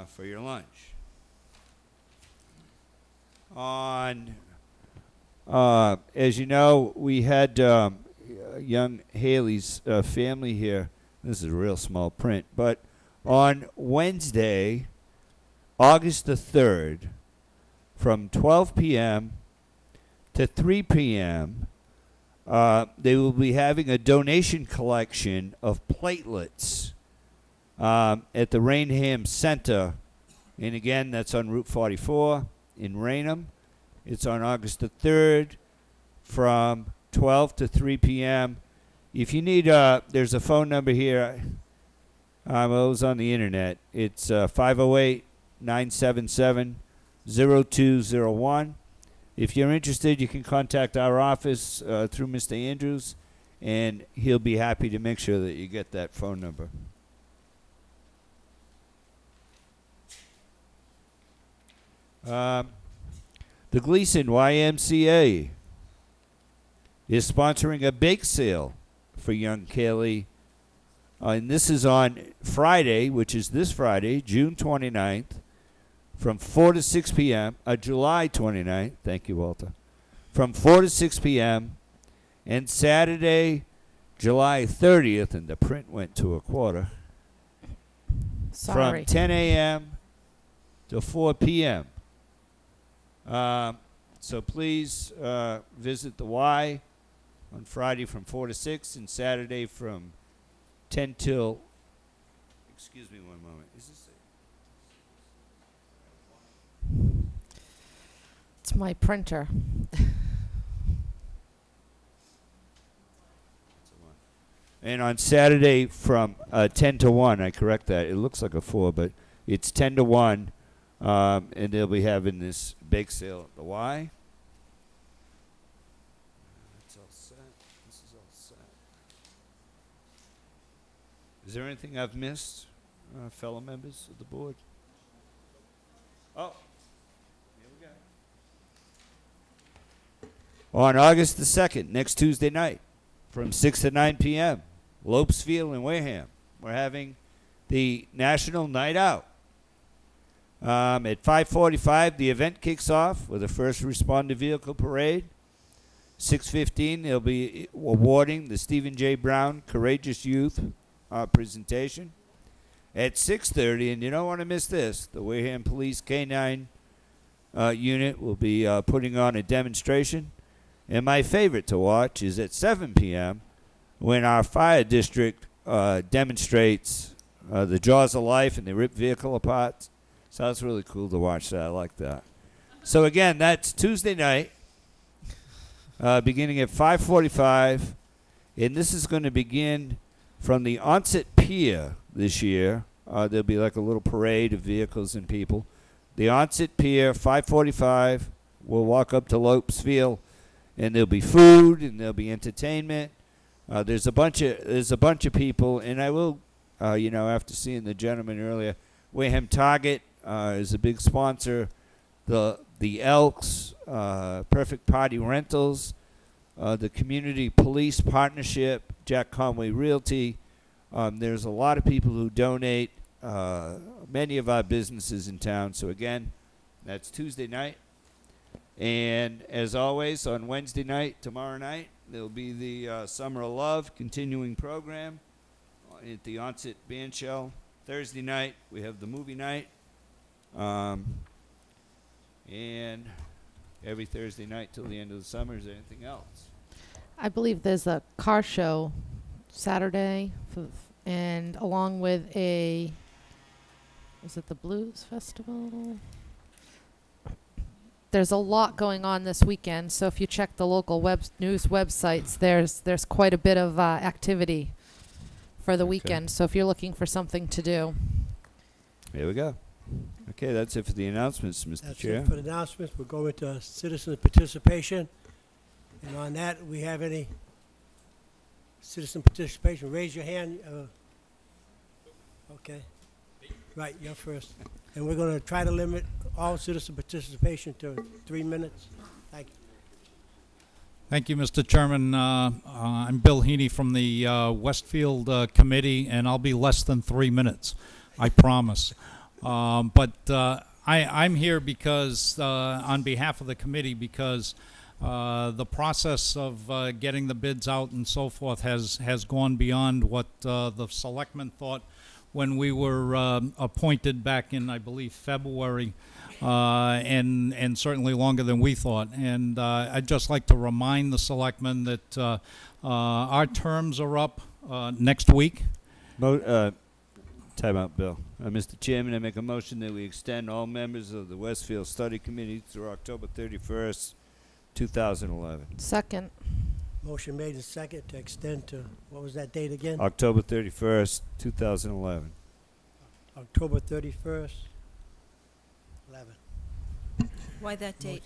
for your lunch. on, as you know, we had young Haley's family here. This is real small print, but on Wednesday, August the 3rd, from 12 p.m. to 3 p.m., they will be having a donation collection of platelets at the Wareham Center. And again, that's on Route 44 in Wareham. It's on August the 3rd from 12 to 3 p.m. If you need, there's a phone number here. It was on the internet. It's 508-977-0201. If you're interested, you can contact our office through Mr. Andrews, and he'll be happy to make sure that you get that phone number. The Gleason YMCA is sponsoring a bake sale for young Kaylee. And this is on Friday, which is this Friday, June 29th, from 4 to 6 p.m., July 29th, thank you, Walter, from 4 to 6 p.m., and Saturday, July 30th, and the print went to a quarter, Sorry. from 10 a.m. to 4 p.m. So please visit the Y on Friday from 4 to 6 and Saturday from 10 till, excuse me one moment. Is this it? It's my printer. And on Saturday from 10 to 1, I correct that. It looks like a 4, but it's 10 to 1, and they'll be having this bake sale at the Y. That's all set. This is all set. Is there anything I've missed, fellow members of the board? Oh, here we go. On August the 2nd, next Tuesday night, from 6 to 9 p.m., Lopes Field in Wareham, we're having the National Night Out. At 5:45, the event kicks off with a first responder vehicle parade. 6:15, they'll be awarding the Stephen J. Brown Courageous Youth presentation. At 6:30, and you don't want to miss this, the Wareham Police K-9 unit will be putting on a demonstration. And my favorite to watch is at 7 p.m. when our fire district demonstrates the jaws of life and they rip vehicle apart. So that's really cool to watch that. I like that. So again, that's Tuesday night, beginning at 5:45, and this is going to begin from the Onset Pier this year. There'll be like a little parade of vehicles and people. The Onset Pier, 5:45. We'll walk up to Lopes Field, and there'll be food and there'll be entertainment. There's a bunch of people, and I will, after seeing the gentleman earlier, Wareham Target is a big sponsor. The Elks, Perfect Party Rentals, the Community Police Partnership, Jack Conway Realty. There's a lot of people who donate. Many of our businesses in town. So again, that's Tuesday night. And as always, on Wednesday night, tomorrow night, there'll be the Summer of Love continuing program at the Onset Bandshell. Thursday night, we have the movie night. And every Thursday night till the end of the summer. Is there anything else? I believe there's a car show Saturday, and along with is it the Blues Festival? There's a lot going on this weekend, so if you check the local news websites, there's quite a bit of activity for the weekend. So if you're looking for something to do. Here we go. Okay, that's it for the announcements, Mr. That's Chair. it for the announcements. We'll go into citizen participation. And on that, we have any citizen participation? Raise your hand. Okay. Right, you're first. And we're going to try to limit all citizen participation to 3 minutes. Thank you. Thank you, Mr. Chairman. I'm Bill Heaney from the Westfield Committee, and I'll be less than 3 minutes, I promise. But I'm here because, on behalf of the committee, because the process of getting the bids out and so forth has gone beyond what the selectmen thought when we were appointed back in, I believe, February, and certainly longer than we thought. And I'd just like to remind the selectmen that our terms are up next week. Time out, Bill. Mr. Chairman, I make a motion that we extend all members of the Westfield Study Committee through October 31st, 2011. Second. Motion made and second to extend to, what was that date again? October 31st, 2011. October 31st, 11. Why that date?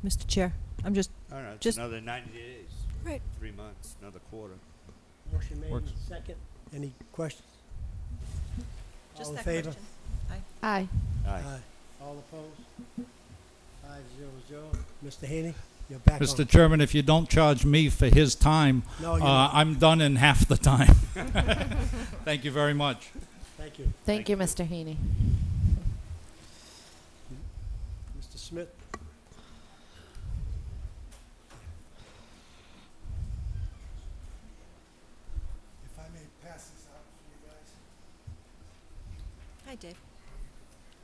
Mr. Chair, I'm just, All right, it's Just- another 90 days. Right. 3 months, another quarter. Motion made Works. and second. Any questions? just All in that favor? question. Aye. Aye. All opposed? 500. Mr. Haney, you're back on. Mr. Chairman, if you don't charge me for his time, No, you're not. I'm done in half the time. Thank you very much. Thank you. Thank you, Mr. Haney. Mr. Smith? If I may pass this out for you guys. Hi, Dave.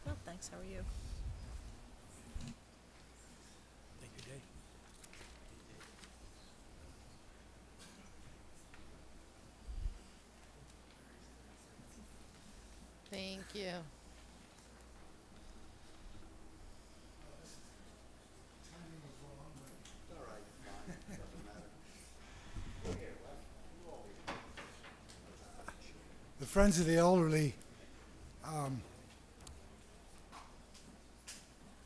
Well, thanks. How are you? Thank you, Dave. Thank you. The Friends of the Elderly,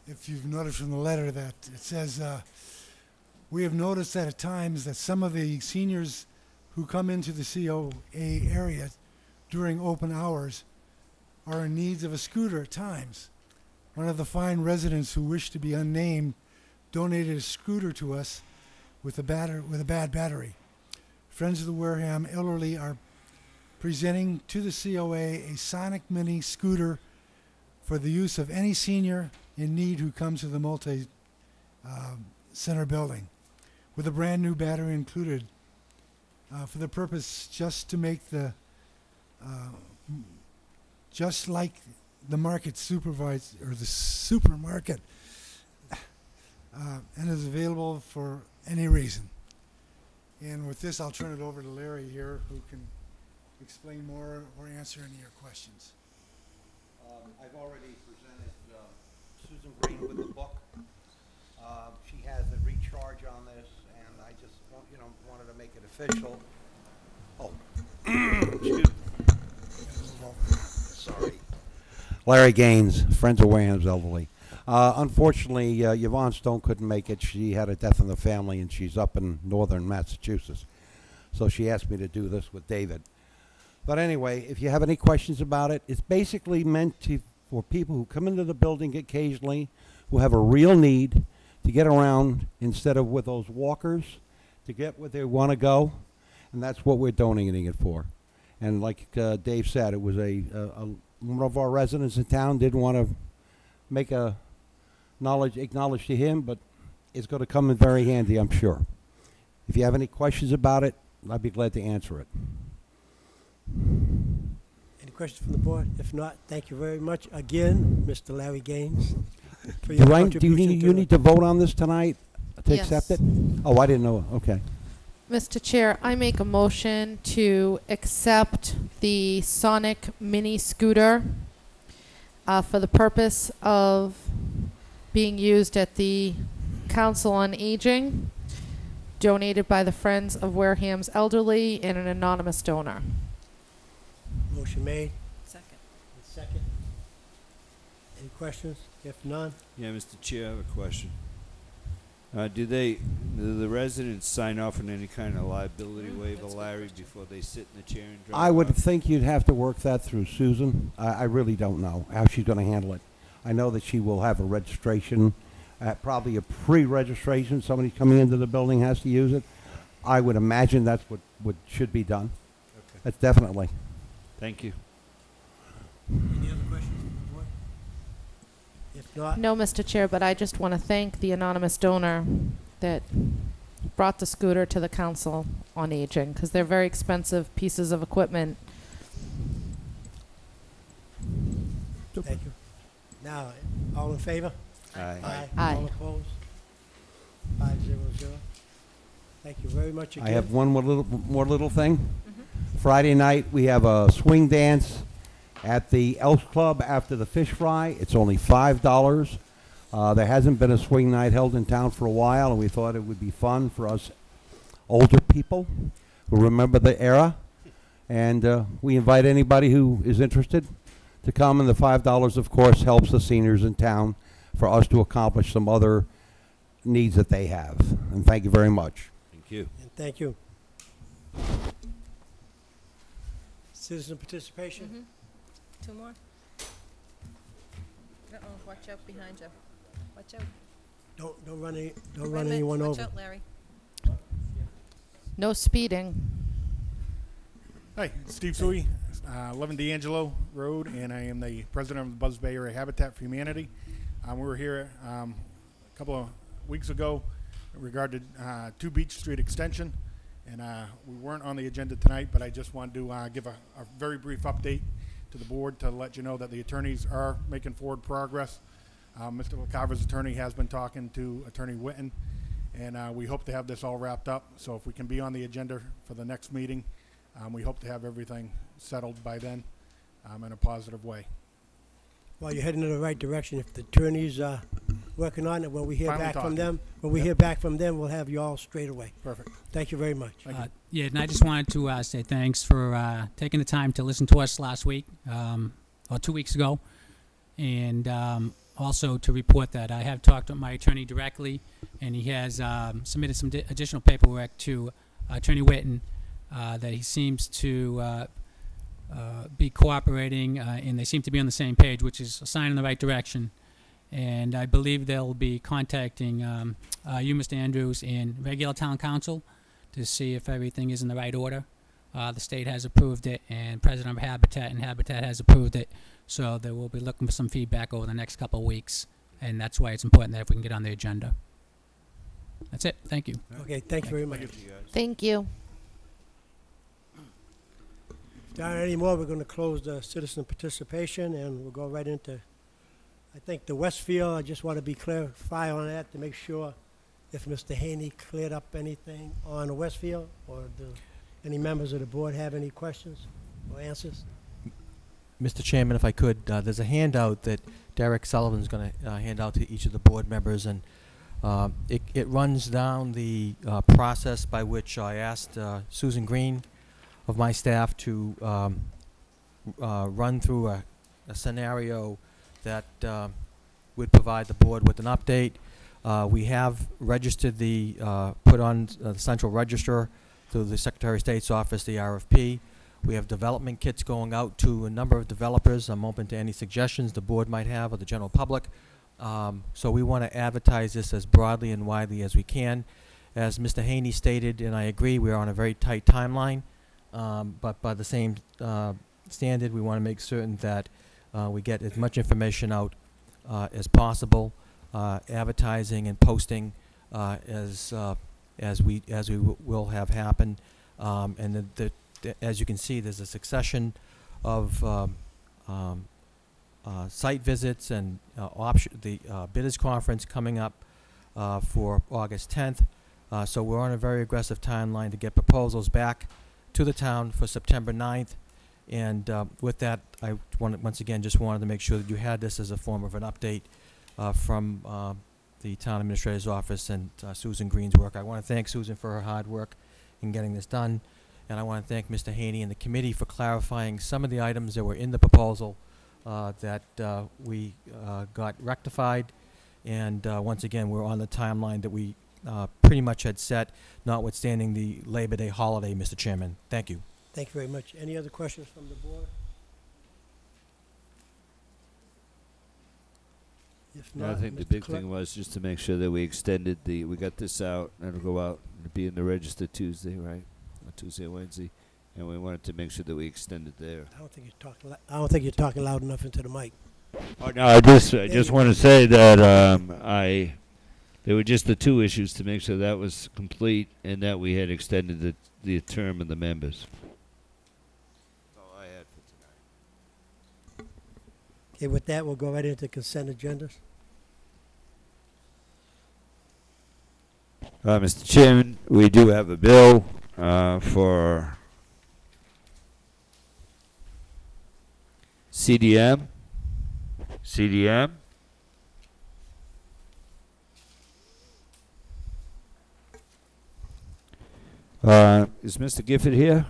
if you've noticed from the letter that it says, we have noticed that at times that some of the seniors who come into the COA area during open hours are in need of a scooter at times. One of the fine residents who wished to be unnamed donated a scooter to us with a bad battery. Friends of the Wareham Elderly are presenting to the COA a Sonic Mini scooter for the use of any senior in need who comes to the multi-center building, with a brand new battery included, for the purpose just to make the just like the market supervised or the supermarket, and is available for any reason. And with this, I'll turn it over to Larry here, who can explain more or answer any of your questions. I've already presented Susan Green with the book. She has a recharge on this, and I just wanted to make it official. Oh, excuse me. Sorry. Larry Gaines, Friends of Wareham's Elderly. Unfortunately, Yvonne Stone couldn't make it. She had a death in the family, and she's up in northern Massachusetts. So she asked me to do this with David. But anyway, if you have any questions about it, it's basically meant for people who come into the building occasionally, who have a real need to get around instead of with those walkers, to get where they want to go. And that's what we're donating it for. And like Dave said, it was one of our residents in town didn't want to make a acknowledge to him, but it's going to come in very handy, I'm sure. If you have any questions about it, I'd be glad to answer it. Any questions from the board? If not, thank you very much again, Mr. Larry Gaines, for your contribution You need to vote on this tonight to accept Yes. it? Oh, I didn't know. Okay. Mr. Chair, I make a motion to accept the Sonic Mini Scooter for the purpose of being used at the Council on Aging, donated by the Friends of Wareham's Elderly and an anonymous donor. Motion made. Second. And second. Any questions? If none, Yeah, Mr. Chair, I have a question. Do the residents sign off on any kind of liability waiver, that's a good Larry, question. before they sit in the chair and drive I would off? think you'd have to work that through Susan. I really don't know how she's going to handle it. I know that she will have a registration, probably a pre-registration. Somebody coming into the building has to use it. I would imagine that's what should be done. Okay. That's definitely. Thank you. any other questions from the board? If not, No, Mr. Chair, but I just want to thank the anonymous donor that brought the scooter to the Council on Aging, because they're very expensive pieces of equipment. thank you. Now, all in favor? Aye. Aye. All opposed? 500. Thank you very much again. I have one more little thing. Friday night, we have a swing dance at the Elks Club after the fish fry. It's only $5. There hasn't been a swing night held in town for a while, and we thought it would be fun for us older people who remember the era. And we invite anybody who is interested to come, and the $5, of course, helps the seniors in town for us to accomplish some other needs that they have. And thank you very much. Thank you. And thank you. Citizen participation? Two more. Uh-oh, watch out behind you. Watch out. Don't run Wait a run minute. anyone Watch over. out, Larry. No speeding. Hi, Steve Sui, 11 D'Angelo Road, and I am the president of the Buzzards Bay Area Habitat for Humanity. We were here a couple of weeks ago regarding 2 Beach Street extension, and we weren't on the agenda tonight, but I just wanted to give a very brief update to the board to let you know that the attorneys are making forward progress. Mr. LaCava's attorney has been talking to Attorney Witten, and we hope to have this all wrapped up. So if we can be on the agenda for the next meeting, we hope to have everything settled by then in a positive way. Well, you're heading in the right direction. If the attorneys are working on it, when we hear Finally back from talking. them, hear back from them, we'll have you all straight away. Perfect. Thank you very much. Thank you. Yeah, and I just wanted to say thanks for taking the time to listen to us last week, or 2 weeks ago, and also to report that I have talked with my attorney directly, and he has submitted some additional paperwork to Attorney Witten that he seems to be cooperating, and they seem to be on the same page, which is a sign in the right direction. And I believe they'll be contacting you, Mr. Andrews, and regular town council to see if everything is in the right order. The state has approved it, and President of Habitat and Habitat has approved it. So they will be looking for some feedback over the next couple of weeks, and that's why it's important that if we can get on the agenda. That's it. Thank you. Okay, thanks very much. Thank you. If there aren't any more, we're going to close the citizen participation, and we'll go right into, I think, the Westfield. I just want to be clarify on that to make sure if Mr. Haney cleared up anything on the Westfield, or do any members of the board have any questions or answers? Mr. Chairman, if I could, there's a handout that Derek Sullivan's going to hand out to each of the board members, and it runs down the process by which I asked Susan Green of my staff to run through a scenario that would provide the board with an update. We have registered put on the central register through the Secretary of State's office, the RFP. We have development kits going out to a number of developers. I'm open to any suggestions the board might have or the general public. So we want to advertise this as broadly and widely as we can. As Mr. Haney stated, and I agree, we are on a very tight timeline, but by the same standard, we want to make certain that we get as much information out as possible, advertising and posting as we will have happen, and as you can see, there's a succession of site visits and the bidders conference coming up for August 10th. So we're on a very aggressive timeline to get proposals back to the town for September 9th. And with that, I once again just wanted to make sure that you had this as a form of an update from the town administrator's office and Susan Green's work. I want to thank Susan for her hard work in getting this done. And I want to thank Mr. Haney and the committee for clarifying some of the items that were in the proposal that we got rectified. And once again, we're on the timeline that we pretty much had set, notwithstanding the Labor Day holiday, Mr. Chairman. Thank you. Thank you very much. Any other questions from the board? If No, not, I think the Mr. big Clerk? thing was just to make sure that we extended we got this out, and it'll go out and be in the register Tuesday, right? Or Tuesday, Wednesday, and we wanted to make sure that we extended there. I don't think you're talking. I don't think you're talking loud enough into the mic. Oh, no, I just want to say that there were just the two issues to make sure that was complete and that we had extended the term of the members. That's all I had for tonight. Okay, with that, we'll go right into consent agendas. Mr. Chairman, we do have a bill for CDM. Is Mr. Gifford here?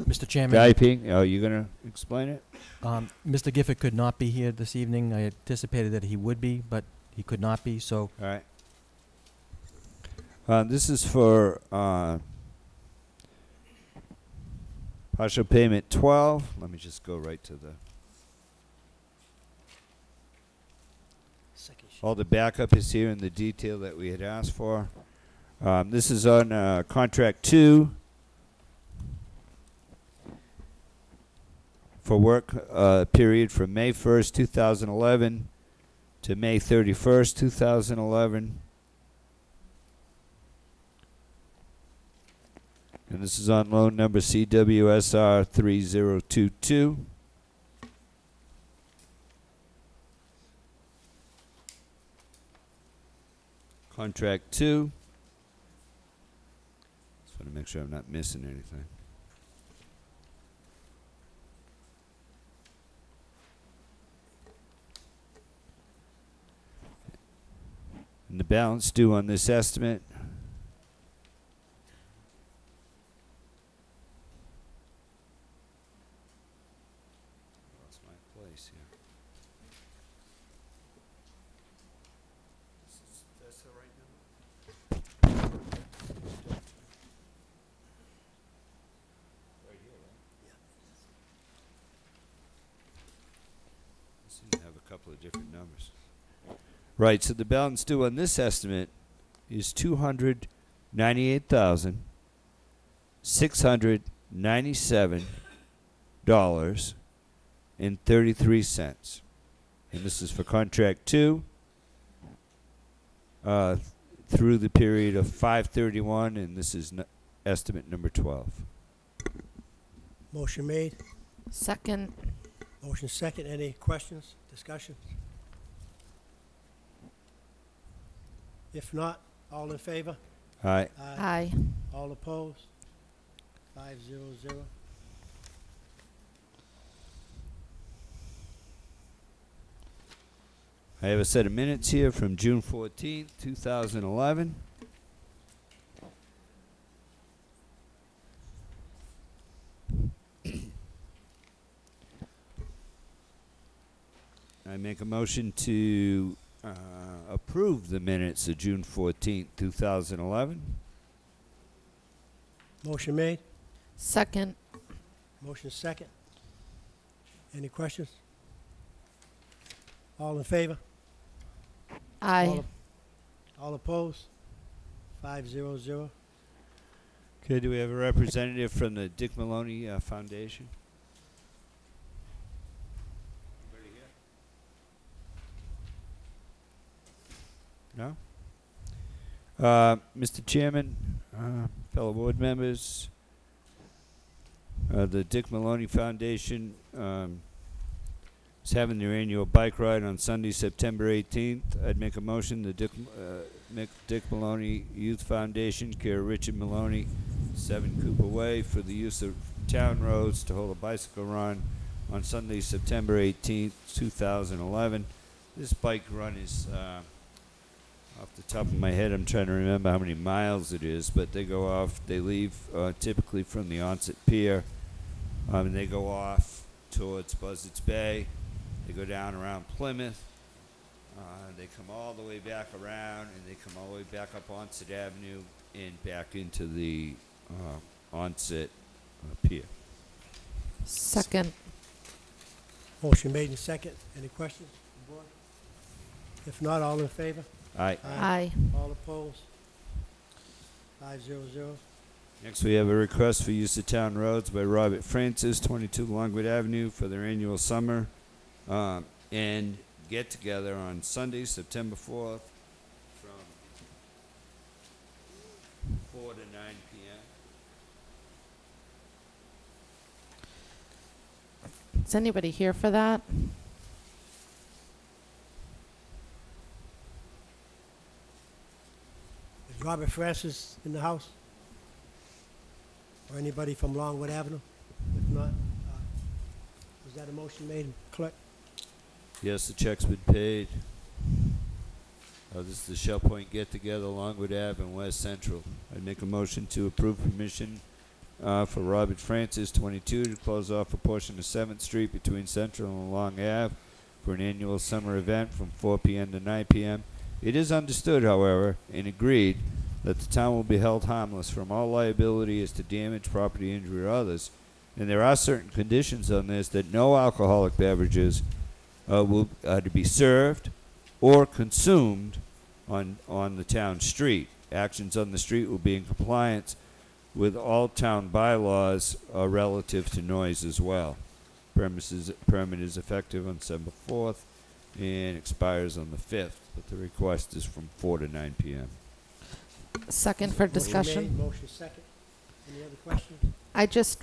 Mr. Chairman. Guy Ping, are you going to explain it? Mr. Gifford could not be here this evening. I anticipated that he would be, but he could not be, so. All right. This is for partial payment 12. Let me just go right to the. All the backup is here in the detail that we had asked for. This is on contract 2 for work period from May 1st, 2011 to May 31st, 2011. And this is on loan number CWSR 3022. Contract 2. Just want to make sure I'm not missing anything. And the balance due on this estimate lost my place here. That's the right number? Right here, right? Yeah. I seem to have a couple of different numbers. Right, so the balance due on this estimate is $298,697.33, and this is for contract 2 through the period of 5/31, and this is estimate number 12. Motion made. Second. Motion second. Any questions, discussions? If not, all in favor? Aye. Aye. All opposed? 5-0-0. I have a set of minutes here from June 14th, 2011. I make a motion to approve the minutes of June 14th, 2011. Motion made. Second. Motion second. Any questions? All in favor? Aye. All opposed? 5-0-0. Okay, do we have a representative from the Dick Maloney Foundation? No? Mr. Chairman, fellow board members, the Dick Maloney Foundation is having their annual bike ride on Sunday, September 18th. I'd make a motion the Dick Maloney Youth Foundation, care of Richard Maloney, 7 Cooper Way, for the use of town roads to hold a bicycle run on Sunday, September 18th, 2011. This bike run is off the top of my head, I'm trying to remember how many miles it is, but they leave typically from the Onset Pier, and they go off towards Buzzards Bay. They go down around Plymouth. They come all the way back around, and they come all the way back up Onset Avenue and back into the Onset Pier. Second. Motion made and second. Any questions? Board? If not, all in favor? Aye. Aye. All opposed? 5-0-0. Next, we have a request for use of town roads by Robert Francis, 22 Longwood Avenue, for their annual summer and get-together on Sunday, September 4th, from 4 to 9 p.m. Is anybody here for that? Is Robert Francis in the house? Or anybody from Longwood Avenue? If not, was that a motion made, clerk? Yes, the check's been paid. This is the Shell Point get-together, Longwood Ave and West Central. I'd make a motion to approve permission for Robert Francis, 22, to close off a portion of 7th Street between Central and Long Ave for an annual summer event from 4 p.m. to 9 p.m. It is understood, however, and agreed that the town will be held harmless from all liability as to damage, property injury, or others. And there are certain conditions on this that no alcoholic beverages will to be served or consumed on the town street. Actions on the street will be in compliance with all town bylaws relative to noise as well. Permit is effective on December 4th and expires on the 5th, but the request is from 4 to 9 p.m. Second for discussion. Motion made, motion second. Any other questions?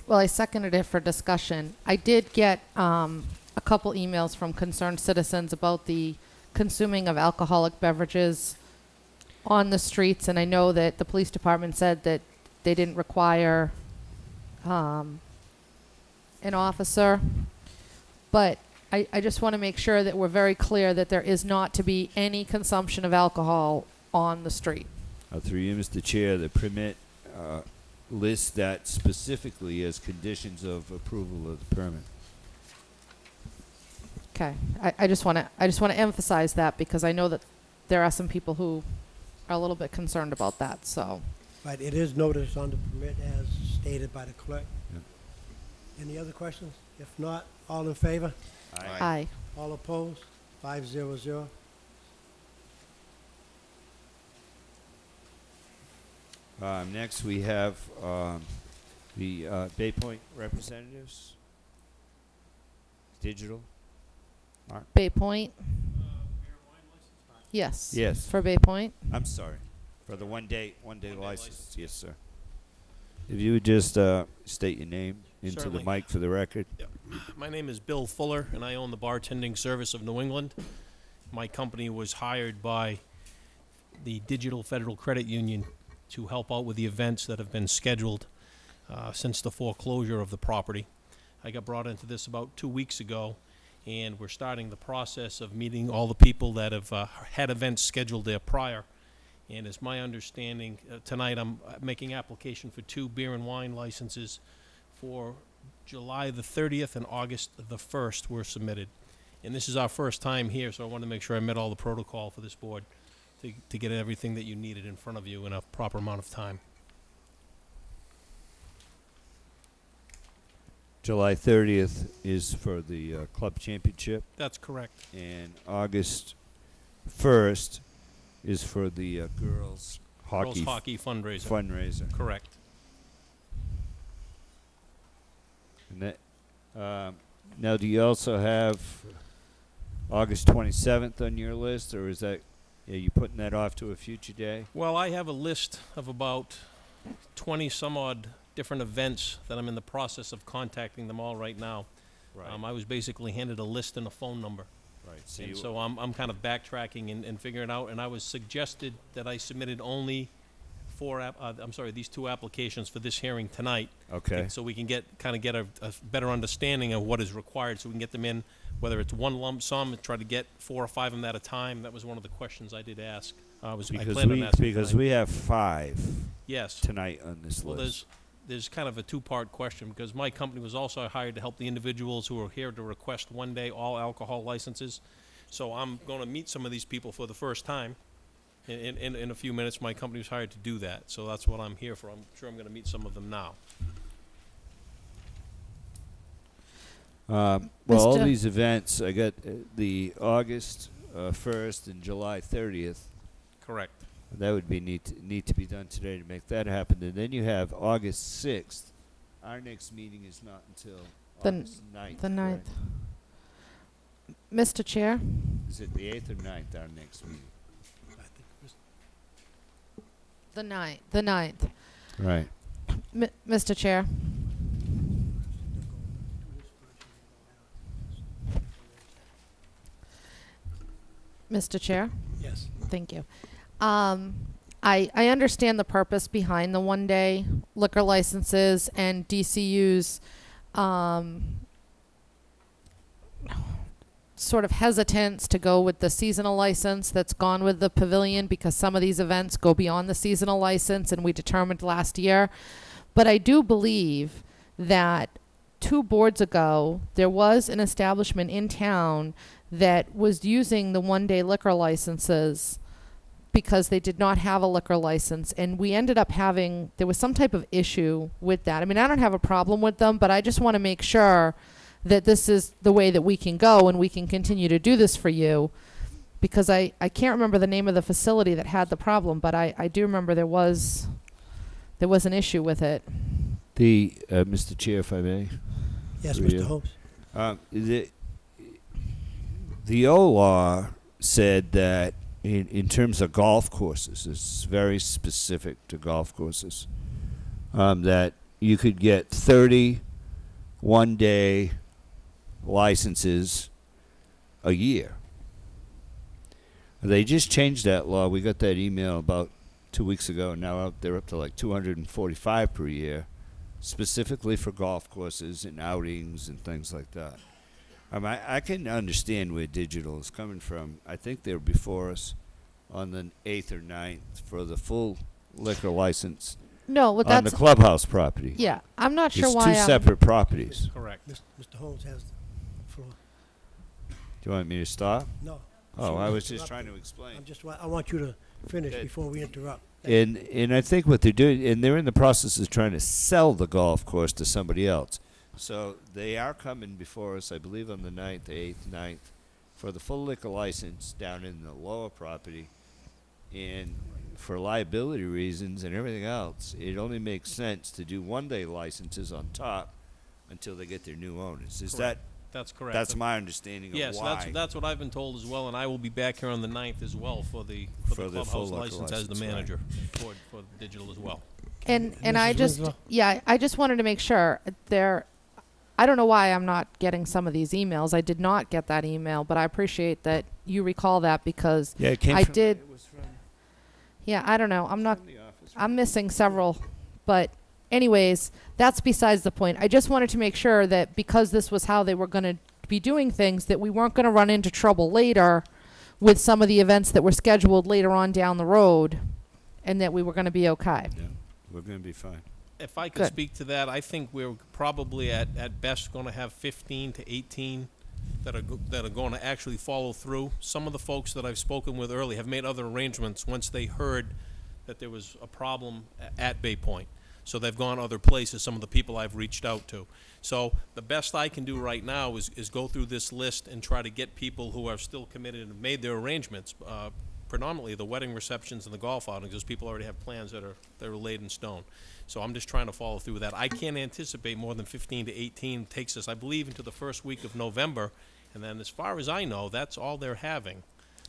I seconded it for discussion. I did get a couple emails from concerned citizens about the consuming of alcoholic beverages on the streets, and I know that the police department said that they didn't require an officer, but I just want to make sure that we're very clear that there is not to be any consumption of alcohol on the street. Through you, Mr. Chair, the permit lists that specifically as conditions of approval of the permit. Okay, I just want to emphasize that because I know that there are some people who are a little bit concerned about that. So, Right, it is noticed on the permit as stated by the clerk. Yep. Any other questions? If not, all in favor? aye. All opposed? 500. Next, we have the Bay Point representatives. Digital. Mark? Bay Point. Yes. Yes. For Bay Point. I'm sorry. For the one-day license. Yes, sir. If you would just state your name into Certainly. the mic for the record. Yep. My name is Bill Fuller, and I own the Bartending Service of New England. My company was hired by the Digital Federal Credit Union to help out with the events that have been scheduled since the foreclosure of the property. I got brought into this about 2 weeks ago, and we're starting the process of meeting all the people that have had events scheduled there prior. And it's my understanding, tonight I'm making application for 2 beer and wine licenses for July the 30th and August the 1st were submitted. And this is our first time here, so I wanted to make sure I met all the protocol for this board to get everything that you needed in front of you in a proper amount of time. July 30th is for the club championship, That's correct. and August 1st is for the girls' Girls hockey hockey fundraiser. fundraiser. Correct. And that, now, do you also have August 27th on your list, or is that, are you putting that off to a future day? Well, I have a list of about 20 some odd different events that I'm in the process of contacting them all right now. Right. I was basically handed a list and a phone number. Right. And so I'm kind of backtracking and figuring it out, and I was suggested that I submitted only these 2 applications for this hearing tonight. Okay. So we can get a better understanding of what is required, so we can get them in, whether it's one lump sum, and try to get 4 or 5 of them at a time. That was one of the questions I did ask. I planned on asking Because tonight. we have 5 Yes. tonight on this Well, list. there's kind of a 2-part question, because my company was also hired to help the individuals who are here to request one-day all alcohol licenses. So I'm going to meet some of these people for the first time. In a few minutes, my company was hired to do that. So that's what I'm here for. I'm sure I'm going to meet some of them now. Well, all Mr. these events, I got the August 1st and July 30th. Correct. That would be need to be done today to make that happen. And then you have August 6th. Our next meeting is not until August 9th. The 9th. correct? Mr. Chair? Is it the 8th or 9th, our next meeting? The 9th. The 9th. Right. Mr. Chair? Mr. Chair? Yes. Thank you. I understand the purpose behind the one-day liquor licenses and DCU's sort of hesitance to go with the seasonal license that's gone with the pavilion because some of these events go beyond the seasonal license, and we determined last year. But I do believe that 2 boards ago, there was an establishment in town that was using the one-day liquor licenses because they did not have a liquor license, and we ended up having, there was some type of issue with that. I mean, I don't have a problem with them, but I just want to make sure that this is the way that we can go and we can continue to do this for you, because I can't remember the name of the facility that had the problem, but I do remember there was an issue with it. The Mr. Chair, if I may. Yes, through Mr. you. Holmes. The old law said that in terms of golf courses, it's very specific to golf courses, that you could get 30 one-day licenses a year. They just changed that law. We got that email about 2 weeks ago, and now they're up to like 245 per year, specifically for golf courses and outings and things like that. I can understand where digital is coming from. I think they're before us on the 8th or 9th for the full liquor license. No, but on that's the clubhouse property. Yeah, I'm not sure It's why. two separate properties. Correct. Mr. Holmes has the floor. Do you want me to stop? No. Oh, I was just Interrupt trying you. to explain. I want you to finish Okay. before we interrupt. And I think what they're doing, and they're in the process of trying to sell the golf course to somebody else. So they are coming before us, I believe, on the 9th, 8th, 9th, for the full liquor license down in the lower property. And for liability reasons and everything else, it only makes sense to do one-day licenses on top until they get their new owners. Is Correct. that? That's correct. That's my understanding of Yes, why. that's what I've been told as well, and I will be back here on the 9th as well for the For the full clubhouse liquor license as the license, right. manager for digital as well. And Mrs. I just, Winslow? yeah, I just wanted to make sure I don't know why I'm not getting some of these emails. I did not get that email, but I appreciate that you recall that because Yeah, it came I from, did. It was from, Yeah, I don't know. I'm not. from the office. I'm missing several, but anyways, that's besides the point. I just wanted to make sure that because this was how they were going to be doing things, that we weren't going to run into trouble later with some of the events that were scheduled later on down the road, and that we were going to be okay. Yeah, we're going to be fine. If I could Good. speak to that, I think we're probably at best going to have 15 to 18 that are going to actually follow through. Some of the folks that I've spoken with early have made other arrangements once they heard that there was a problem at Bay Point. So they've gone other places, some of the people I've reached out to. So the best I can do right now is go through this list and try to get people who are still committed and have made their arrangements, predominantly the wedding receptions and the golf outings, because people already have plans that are laid in stone. So I'm just trying to follow through with that. I can't anticipate more than 15 to 18. Takes us, I believe, into the first week of November. And then as far as I know, that's all they're having.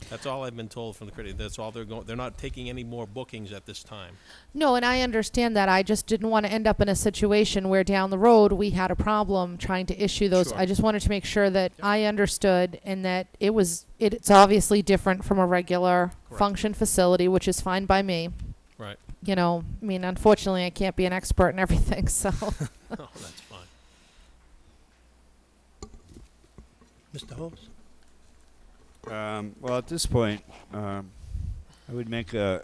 That's all I've been told from the critic. That's all they're going. They're not taking any more bookings at this time. No, and I understand that. I just didn't want to end up in a situation where down the road we had a problem trying to issue those. Sure. I just wanted to make sure that I understood and that it's obviously different from a regular Correct. function facility, which is fine by me. Right. You know, I mean, unfortunately, I can't be an expert in everything, so. Oh, that's fine. Mr. Holmes? Well, at this point, I would make a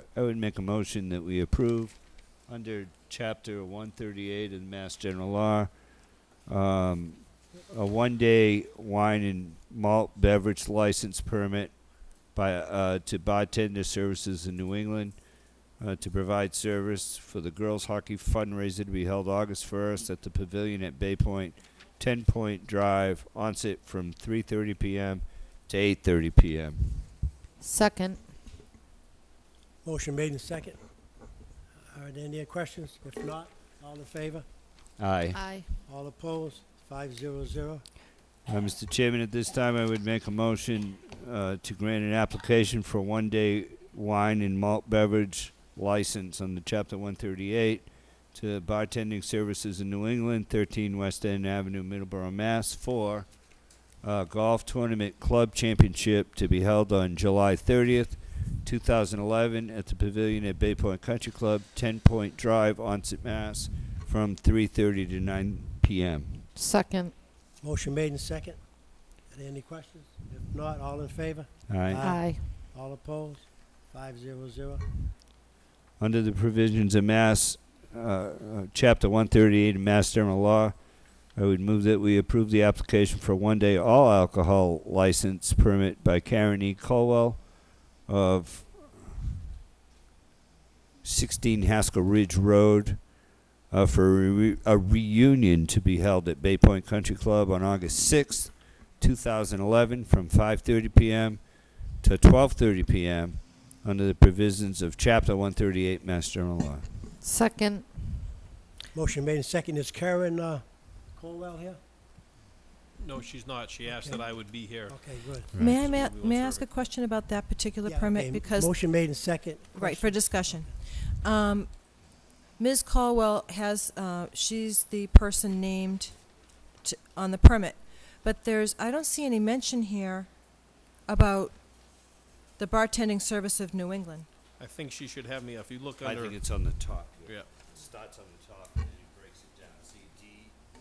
motion that we approve under Chapter 138 of the Mass General Law a one-day wine and malt beverage license permit to bartender services in New England to provide service for the girls hockey fundraiser to be held August 1st at the Pavilion at Bay Point, 10 Point Drive, onset from 3:30 p.m. to 8:30 p.m. Second. Motion made in second. Are there any questions? If not, all in favor? Aye. Aye. All opposed? 500. Mr. Chairman, at this time, I would make a motion to grant an application for a one-day wine and malt beverage license under Chapter 138 to Bartending Services in New England, 13 West End Avenue, Middleborough, Mass. for golf tournament club championship to be held on July 30th, 2011 at the Pavilion at Bay Point Country Club, 10 Point Drive, Onset, Mass. from 3:30 to 9 p.m. Second. Motion made in second. Are there any questions? If not, all in favor? Aye. Aye. All opposed? 500. Under the provisions of Chapter 138 of Mass General Law, I would move that we approve the application for a one-day all-alcohol license permit by Karen E. Colwell of 16 Haskell Ridge Road for a reunion to be held at Bay Point Country Club on August 6th, 2011 from 5:30 p.m. to 12:30 p.m. under the provisions of Chapter 138 Mass General Law. Second. Motion made in second. Is Karen Colwell here? No, she's not. She asked Okay. that I would be here. Okay, good. May I ask a question about that particular Yeah, permit? okay, Because, motion made in second. right, for discussion. Ms. Caldwell has, she's the person named on the permit, but I don't see any mention here about the bartending service of New England. I think she should have me, if you look I under... think it's on the top here. Yeah. It starts on the top and then it breaks it down. See D1.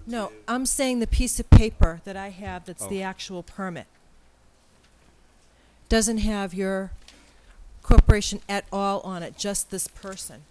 No, I'm saying the piece of paper that I have that's the Oh. actual permit doesn't have your corporation at all on it, just this person.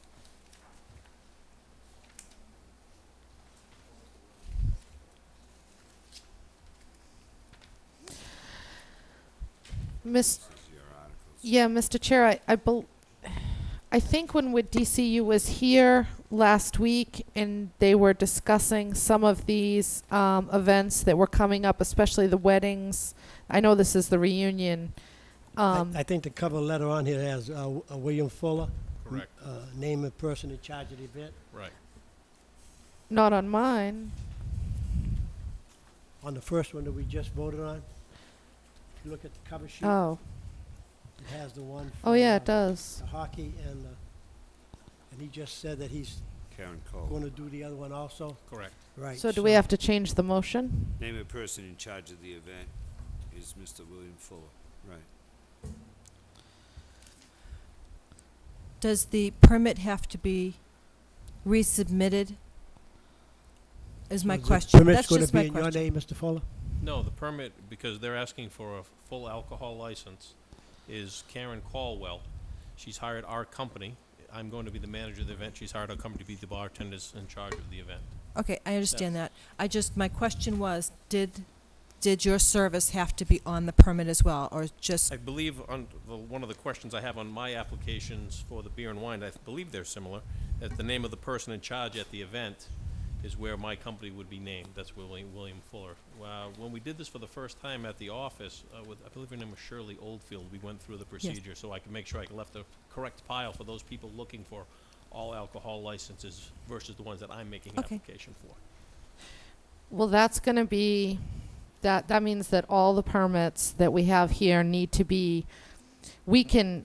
Yeah, Mr. Chair, I think when DCU was here last week and they were discussing some of these events that were coming up, especially the weddings. I know this is the reunion. I think the cover letter on here has William Fuller. Correct. Name and person in charge of the event. Right. Not on mine. On the first one that we just voted on, if you look at the cover sheet, Oh. it has the one Oh, for, yeah, it does. the hockey, and he just said that he's Karen Cole. going to do the other one also. Correct. Right. So do we have to change the motion? Name of person in charge of the event is Mr. William Fuller. Right. Does the permit have to be resubmitted? Is my So the question. permit's That's gonna just be my in your question. name, Mr. Fuller? No, the permit, because they're asking for a full alcohol license, is Karen Caldwell. She's hired our company. I'm going to be the manager of the event. She's hired our company to be the bartenders in charge of the event. Okay, I understand that. My question was, did your service have to be on the permit as well, or just, I believe one of the questions I have on my applications for the beer and wine, I believe they're similar, that the name of the person in charge at the event is where my company would be named. That's William Fuller. When we did this for the first time at the office, I believe her name was Shirley Oldfield, we went through the procedure so I could make sure I left the correct pile for those people looking for all alcohol licenses versus the ones that I'm making Okay. application for. Well, that's going to be, that means that all the permits that we have here need to be, we can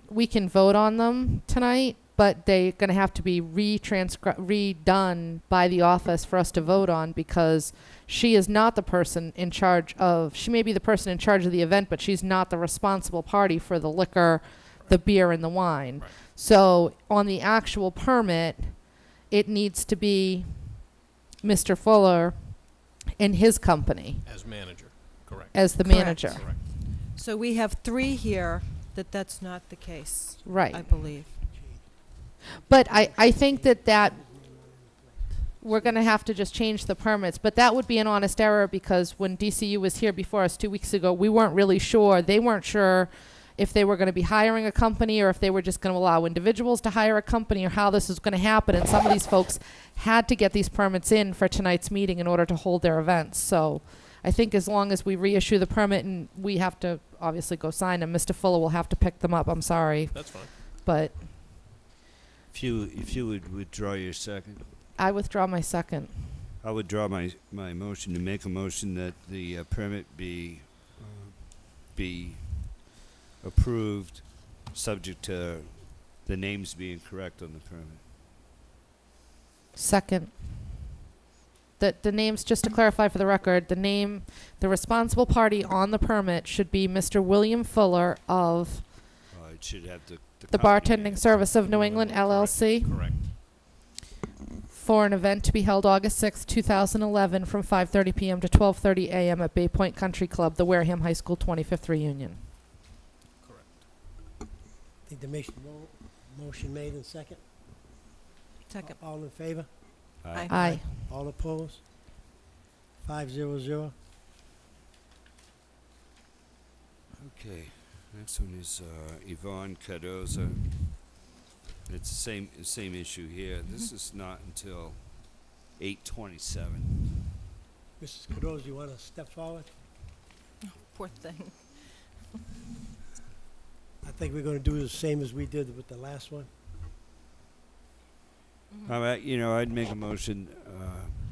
vote on them tonight, but they're going to have to be redone by the office for us to vote on, because she is not the person in charge of, she may be the person in charge of the event, but she's not the responsible party for the liquor, the beer, and the wine. Right. So on the actual permit, it needs to be Mr. Fuller and his company As manager, correct. as the Correct. manager. Correct. so we have 3 here that's not the case, Right. I believe. But I think that we're going to have to just change the permits. But that would be an honest error, because when DCU was here before us 2 weeks ago, we weren't really sure. They weren't sure if they were going to be hiring a company or if they were just going to allow individuals to hire a company, or how this was going to happen. And some of these folks had to get these permits in for tonight's meeting in order to hold their events. So I think as long as we reissue the permit and we have to obviously go sign them, Mr. Fuller will have to pick them up. I'm sorry, That's fine. but If you would withdraw your second, I withdraw my second. I would draw my motion to make a motion that the permit be approved, subject to the names being correct on the permit. Second. The names, just to clarify for the record, the responsible party on the permit should be Mr. William Fuller of It should have the the company Bartending name. Service of New England LLC Correct. for an event to be held August 6th, 2011 from 5:30 p.m. to 12:30 a.m. at Bay Point Country Club, the Wareham High School 25th reunion. Correct. I think the motion made in second. Second. All in favor? Aye. Aye. All opposed? 500. Okay, next one is Yvonne Cardoza. It's the same issue here. This is not until 8/27. Mrs. Cardozo, you want to step forward? Poor thing. I think we're going to do the same as we did with the last one. I'd make a motion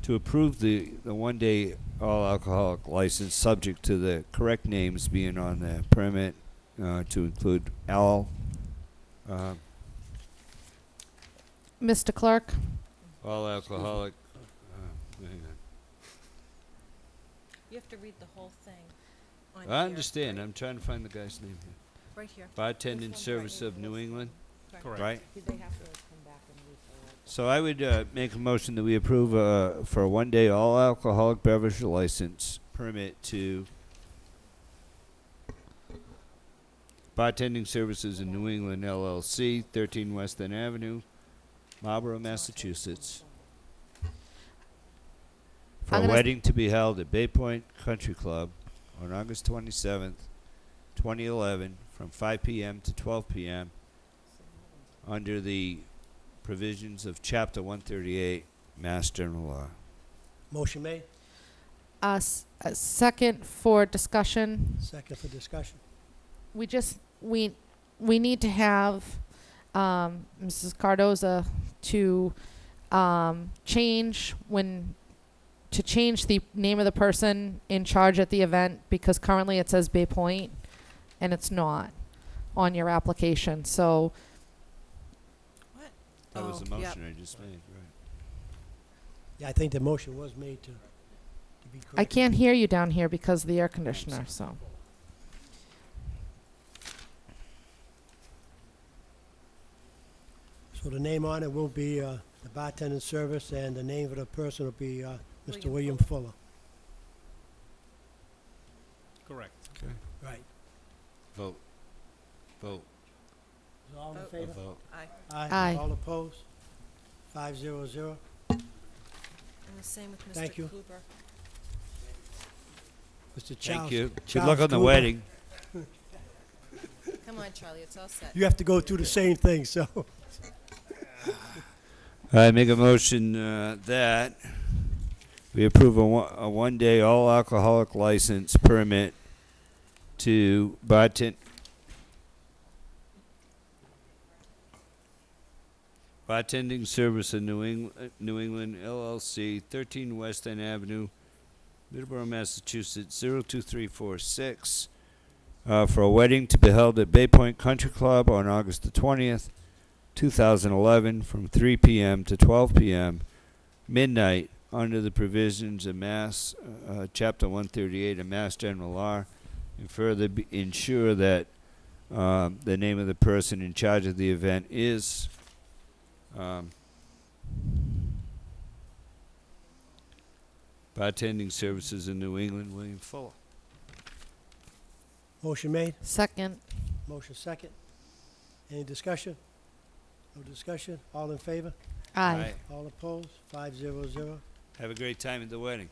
to approve the one-day all-alcoholic license, subject to the correct names being on the permit, to include all Mr. Clerk, alcoholic. Hang on. You have to read the whole thing. I understand. I'm trying to find the guy's name here. Right here. Bartending Service of New England, Correct. right? they have to come back and refill it? So I would make a motion that we approve for a one-day all-alcoholic beverage license permit to Bartending Services in New England LLC, 13 West End Avenue, Marlborough, Massachusetts, for I'm a gonna wedding to be held at Bay Point Country Club on August 27th, 2011, from 5 p.m. to 12 p.m. under the provisions of Chapter 138, Mass General Law. Motion made, A second for discussion. second for discussion. We need to have Mrs. Cardoza to change the name of the person in charge at the event, because currently it says Bay Point and it's not on your application. So That was the Oh, yep. motion I just made, right? Yeah, I think the motion was made to be correct. I can't hear you down here because of the air conditioner, so. So the name on it will be the bartending service, and the name of the person will be Mr. William Fuller. Correct. Okay. Right. Vote. Vote. Is all in Vote. favor? Vote. Aye. Aye. All opposed? 500. And the same with Mr. Thank you. Kluber. Mr. Charles. Thank you. Good Charles luck on the Kluber. wedding. Come on, Charlie, it's all set. You have to go through the same thing, so. I make a motion that we approve a one-day all-alcoholic license permit to bartending Service in New England LLC, 13 West End Avenue, Middleborough, Massachusetts, 02346, for a wedding to be held at Bay Point Country Club on August the 20th, 2011, from 3 p.m. to 12 p.m. midnight, under the provisions of Mass Chapter 138 of Mass General Law, and further ensure that the name of the person in charge of the event is Bartending Services in New England, William Fuller. Motion made, Second. motion second. Any discussion? No discussion? All in favor? Aye. All opposed? 500. Have a great time at the wedding.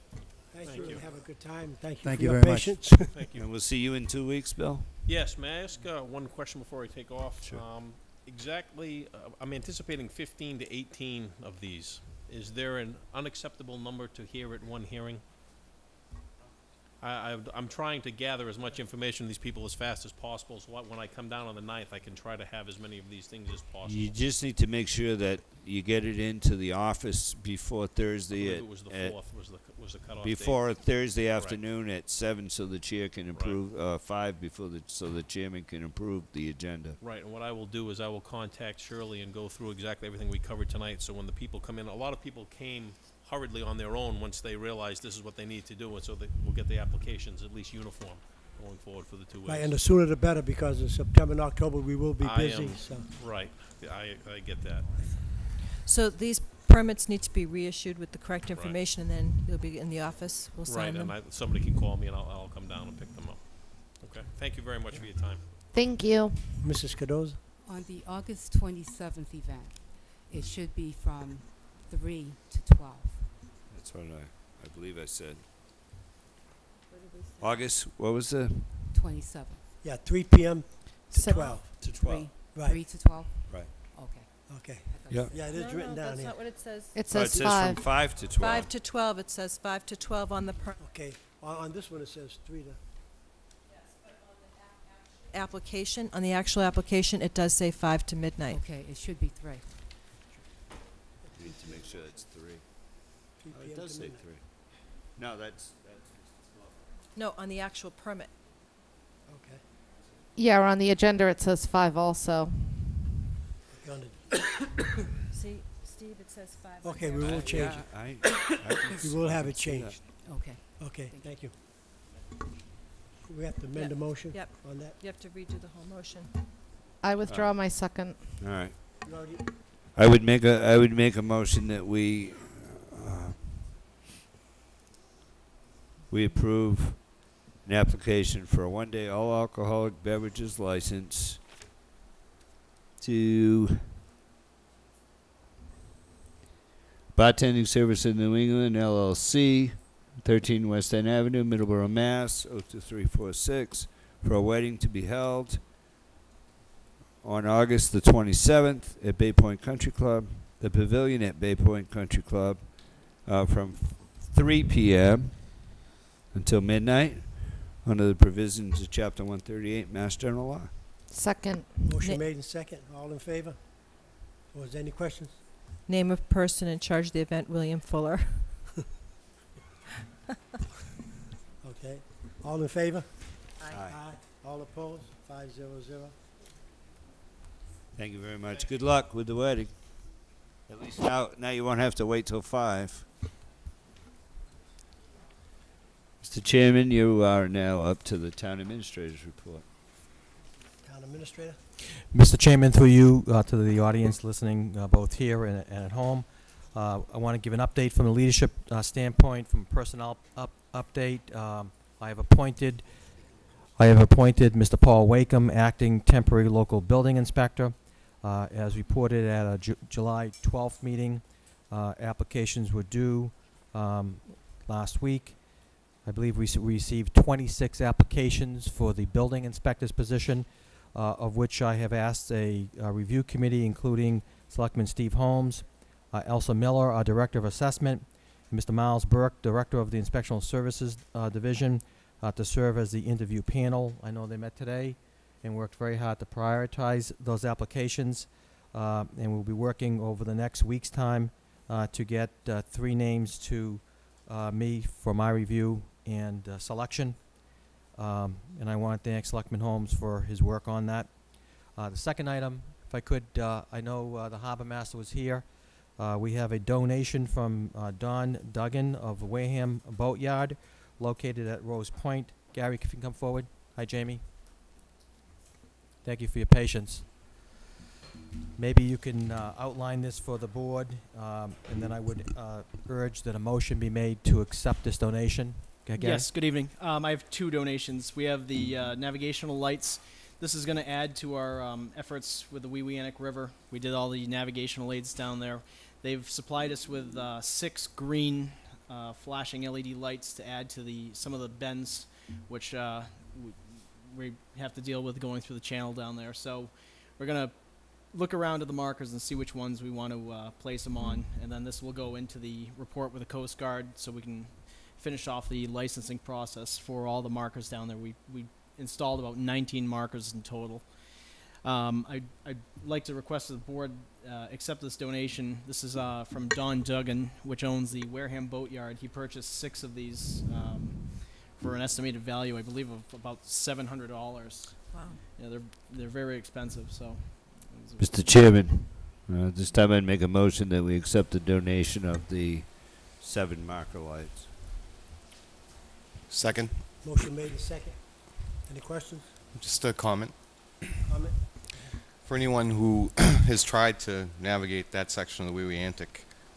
Thank you, and have a good time. Thank you Thank for you your very much. patience. Thank you. And we'll see you in 2 weeks, Bill. Yes, may I ask one question before I take off? Sure. Exactly, I'm anticipating 15 to 18 of these. Is there an unacceptable number to hear at one hearing? I'm trying to gather as much information from these people as fast as possible, so when I come down on the 9th, I can try to have as many of these things as possible. You just need to make sure that you get it into the office before I Thursday believe at, it was the at 4th was the cutoff before date. Thursday Right. afternoon at 7, so the chair can approve 5 before so the chairman can approve the agenda. Right, and what I will do is I will contact Shirley and go through exactly everything we covered tonight, so when the people come in, a lot of people came hurriedly on their own once they realized this is what they need to do, and so that we'll get the applications at least uniform going forward for the 2 weeks. Right, and the sooner the better, because in September and October, we will be busy, so. Right, I get that. So these permits need to be reissued with the correct Right. information, and then you'll be in the office. We'll sign Right, them. and somebody can call me and I'll come down and pick them up. Okay, thank you very much for your time. Thank you. Mrs. Cardoza? On the August 27th event, it should be from 3 to 12. That's what I believe I said. August, what was the? 27th. Yeah, 3 p.m. to Sep- 12. To 12. 3 Right. to 12? Right. Okay. Okay. Yeah. Yeah, it is written down that's here. not what it says. It Oh, says it says 5. from 5 to 12. 5 to 12, it says 5 to 12 on the Okay, on this one it says 3 to. application. On the actual application, it does say 5 to midnight. Okay, it should be 3. You need to make sure it's 3. 3 Oh, p.m. it does to say midnight. 3. No, that's No, on the actual permit. Okay. Yeah, on the agenda it says 5 also. On the- See, Steve, it says 5. Okay, we will change it. I We will have can it see that. changed. Okay. Okay, thank you. We have to amend the motion Yep. on that? You have to redo the whole motion. I withdraw my second. All right. You already- I would make a motion that we approve an application for a 1-day all alcoholic beverages license to Bartending Service in New England LLC, 13 West End Avenue, Middleborough, Mass. 02346, for a wedding to be held on August the 27th at Bay Point Country Club, the Pavilion at Bay Point Country Club, from 3 p.m. until midnight, under the provisions of Chapter 138 Mass General Law. Second. Motion made in second. All in favor? Or is there any questions? Name of person in charge of the event, William Fuller. Okay. All in favor? Aye. All opposed? 500. Thank you very much. Good luck with the wedding. At least now you won't have to wait till 5. Mr. Chairman, you are now up to the Town Administrator's report. Town Administrator? Mr. Chairman, through you to the audience listening both here and at home, I want to give an update from the leadership standpoint, from personnel update. I have appointed Mr. Paul Wakeham, acting temporary local building inspector. As reported at a July 12th meeting, applications were due last week. I believe we received 26 applications for the building inspector's position, of which I have asked a review committee, including Selectman Steve Holmes, Elsa Miller, our Director of Assessment, and Mr. Miles Burke, Director of the Inspectional Services Division, to serve as the interview panel. I know they met today and worked very hard to prioritize those applications, and we'll be working over the next week's time to get 3 names to me for my review and selection. And I want to thank Selectman Holmes for his work on that. The second item, if I could, I know the Harbor Master was here. We have a donation from Don Duggan of Wareham Boatyard, located at Rose Point. Gary, if you can come forward. Hi, Jamie. Thank you for your patience. Maybe you can outline this for the board, and then I would urge that a motion be made to accept this donation. Okay, Gary? Yes, good evening. I have 2 donations. We have the navigational lights. This is going to add to our efforts with the Weeweeanick River. We did all the navigational aids down there. They've supplied us with 6 green flashing LED lights to add to some of the bends, which we have to deal with going through the channel down there. So we're going to look around at the markers and see which ones we want to place them on, and then this will go into the report with the Coast Guard so we can finish off the licensing process for all the markers down there. We installed about 19 markers in total. I'd like to request that the board accept this donation. This is from Don Duggan, which owns the Wareham Boatyard. He purchased 6 of these for an estimated value, I believe, of about $700. Wow. Yeah, they're very expensive. So, Mr. Chairman, this time I'd make a motion that we accept the donation of the 7 marker lights. Second, Motion made and second. Any questions? just a comment. Comment? For anyone who has tried to navigate that section of the Weweantic,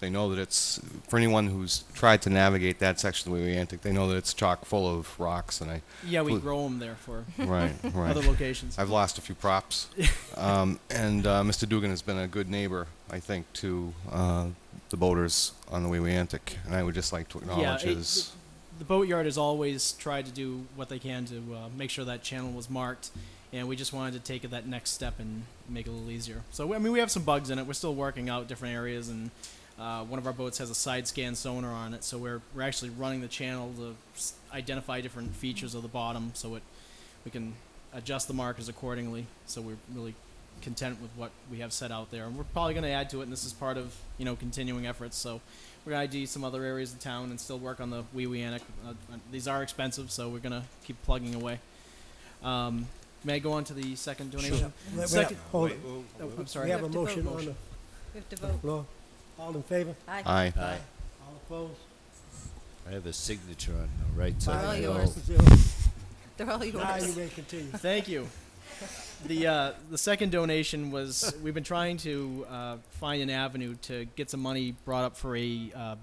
they know that it's, for anyone who's tried to navigate that section of the Weweantic, they know that it's chock full of rocks, and yeah, we grow them there for right. other locations. I've lost a few props. And Mr. Dugan has been a good neighbor, I think, to the boaters on the Weweantic, and I would just like to acknowledge his... The boatyard has always tried to do what they can to make sure that channel was marked, and we just wanted to take it that next step and make it a little easier. So, I mean, we have some bugs in it. We're still working out different areas, and one of our boats has a side scan sonar on it, so we're actually running the channel to identify different features of the bottom, so we can adjust the markers accordingly. So we're really content with what we have set out there, and we're probably going to add to it. And this is part of continuing efforts. So we're going to ID some other areas of town and still work on the Weweantic. These are expensive, so we're going to keep plugging away. May I go on to the second donation? Sure. Hold it. I'm sorry. We have a motion on the We have to vote. floor. All in favor? Aye. Aye. Aye. All opposed? I have a signature on the right side. all of the yours. vote. They're all yours. Now you may continue. Thank you. The second donation was we've been trying to find an avenue to get some money brought up for a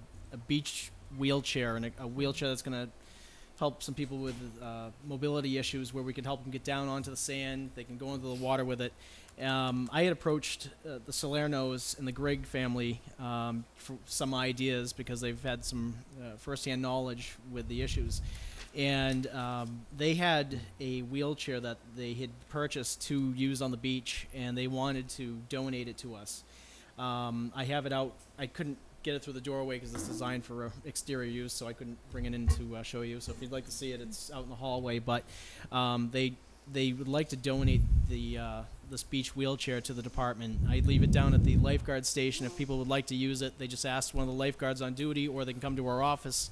beach wheelchair, and a wheelchair that's going to help some people with mobility issues, where we can help them get down onto the sand. They can go into the water with it. I had approached the Salernos and the Grigg family for some ideas, because they've had some firsthand knowledge with the issues. And they had a wheelchair that they had purchased to use on the beach, and they wanted to donate it to us. I have it out. I couldn't get it through the doorway because it's designed for exterior use, so I couldn't bring it in to show you. So if you'd like to see it, it's out in the hallway. But they would like to donate this beach wheelchair to the department. I leave it down at the lifeguard station. If people would like to use it, they just ask one of the lifeguards on duty, or they can come to our office,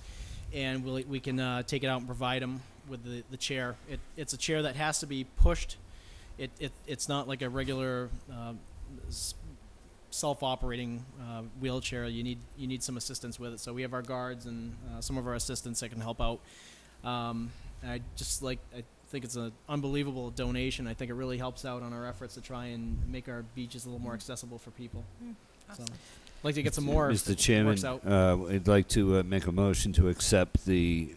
and we can take it out and provide them with the chair. It's a chair that has to be pushed. It's not like a regular self-operating wheelchair. You need some assistance with it. So we have our guards and some of our assistants that can help out. I think it's an unbelievable donation. I think it really helps out on our efforts to try and make our beaches a little more accessible for people. Awesome. So I'd like to get some more. Mr. if it Chairman, works out. I'd like to make a motion to accept the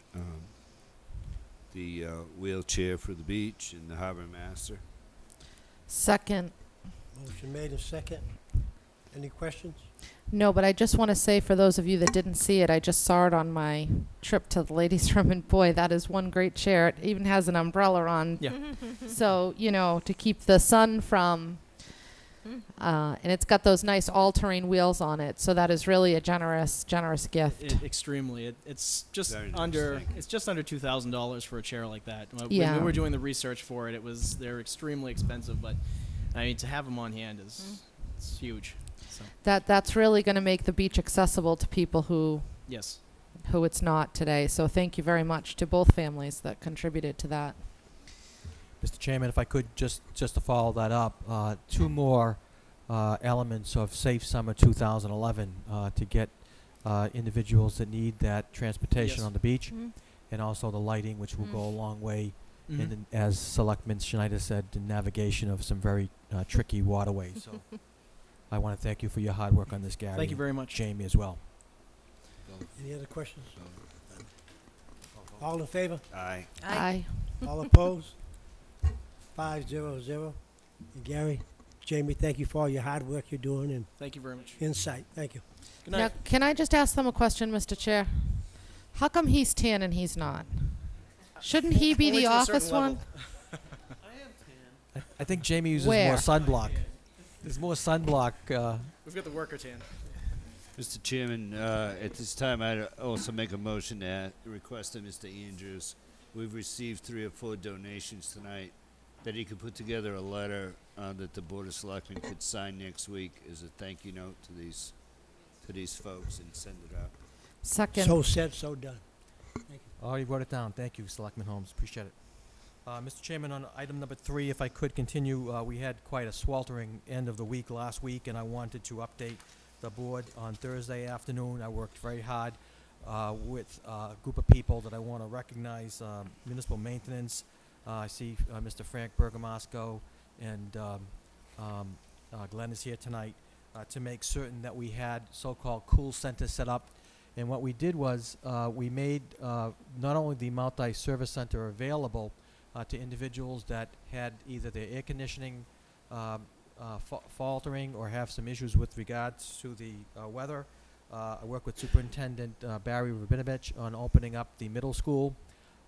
wheelchair for the beach and the harbor master. Second. Motion made and second. Any questions? No, but I just want to say, for those of you that didn't see it, I just saw it on my trip to the ladies' room, and boy, that is one great chair. It even has an umbrella on. Yeah. So, to keep the sun from, and it's got those nice all-terrain wheels on it. So that is really a generous gift. Extremely. It's just Very nice, under thank you. it's just under $2,000 for a chair like that. When Yeah. we were doing the research for it, they're extremely expensive, but I mean, to have them on hand is it's huge. So That's really going to make the beach accessible to people who yes. it's not today. So thank you very much to both families that contributed to that. Mr. Chairman, if I could just to follow that up, 2 more elements of Safe Summer 2011 to get individuals that need that transportation Yes. on the beach, and also the lighting, which will go a long way Mhm. in, as Selectman Schneider said, the navigation of some very tricky waterways. So I want to thank you for your hard work on this, Gary. Thank you and very much. Jamie as well. Any other questions? All in favor? Aye. Aye. All opposed? 5-0-0. And Gary, Jamie, thank you for all your hard work you're doing and Thank you very much. insight. Thank you. Good Now, night. can I just ask them a question, Mr. Chair? How come he's tan and he's not? Shouldn't he be Only the to a office certain one? level. I think Jamie uses Where? more sunblock. There's more sunblock. We've got the worker tan. Mr. Chairman, at this time, I'd also make a motion to request of Mr. Andrews. We've received 3 or 4 donations tonight, that he could put together a letter that the Board of Selectmen could sign next week as a thank you note to these folks and send it out. Second. So said, so done. Thank you. Oh, you wrote it down. Thank you, Selectman Holmes. Appreciate it. Mr. Chairman, on item number 3, if I could continue, we had quite a sweltering end of the week last week, and I wanted to update the board on Thursday afternoon. I worked very hard with a group of people that I want to recognize, municipal maintenance. I see Mr. Frank Bergamasco and Glenn is here tonight to make certain that we had so-called cool centers set up. And what we did was we made not only the multi-service center available to individuals that had either their air conditioning faltering or have some issues with regards to the weather. I work with Superintendent Barry Rabinovich on opening up the middle school.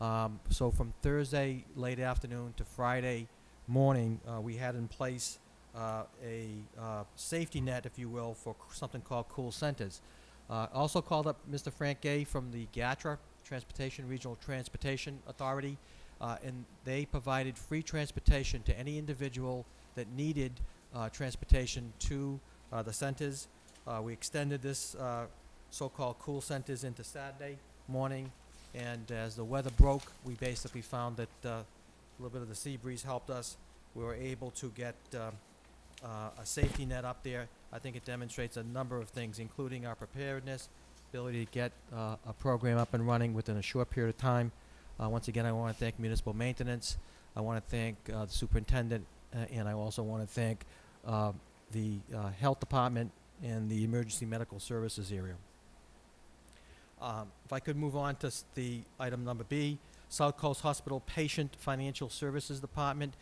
So from Thursday late afternoon to Friday morning, we had in place a safety net, if you will, for something called cool centers. Also called up Mr. Frank Gay from the GATRA, Regional Transportation Authority, and they provided free transportation to any individual that needed transportation to the centers. We extended this so-called cool centers into Saturday morning, and as the weather broke, we basically found that a little bit of the sea breeze helped us. We were able to get a safety net up there. I think it demonstrates a number of things, including our preparedness, ability to get a program up and running within a short period of time. Once again, I want to thank municipal maintenance. I want to thank the superintendent, and I also want to thank the health department and the emergency medical services area. If I could move on to the item number B, South Coast Hospital Patient Financial Services Department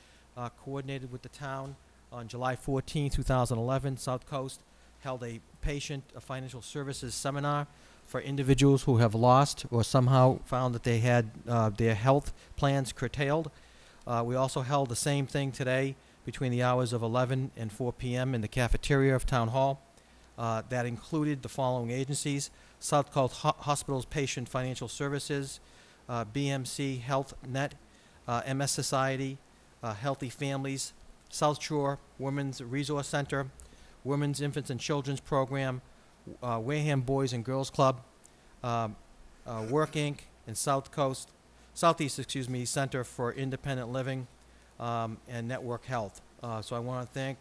coordinated with the town on July 14, 2011. South Coast held a patient financial services seminar for individuals who have lost or somehow found that they had their health plans curtailed. We also held the same thing today between the hours of 11 and 4 p.m. in the cafeteria of Town Hall. That included the following agencies: South Coast Hospitals Patient Financial Services, BMC Health Net, MS Society, Healthy Families, South Shore Women's Resource Center, Women's Infants and Children's Program, Wareham Boys and Girls Club, Work Inc., and Southeast Center for Independent Living, and Network Health. So I want to thank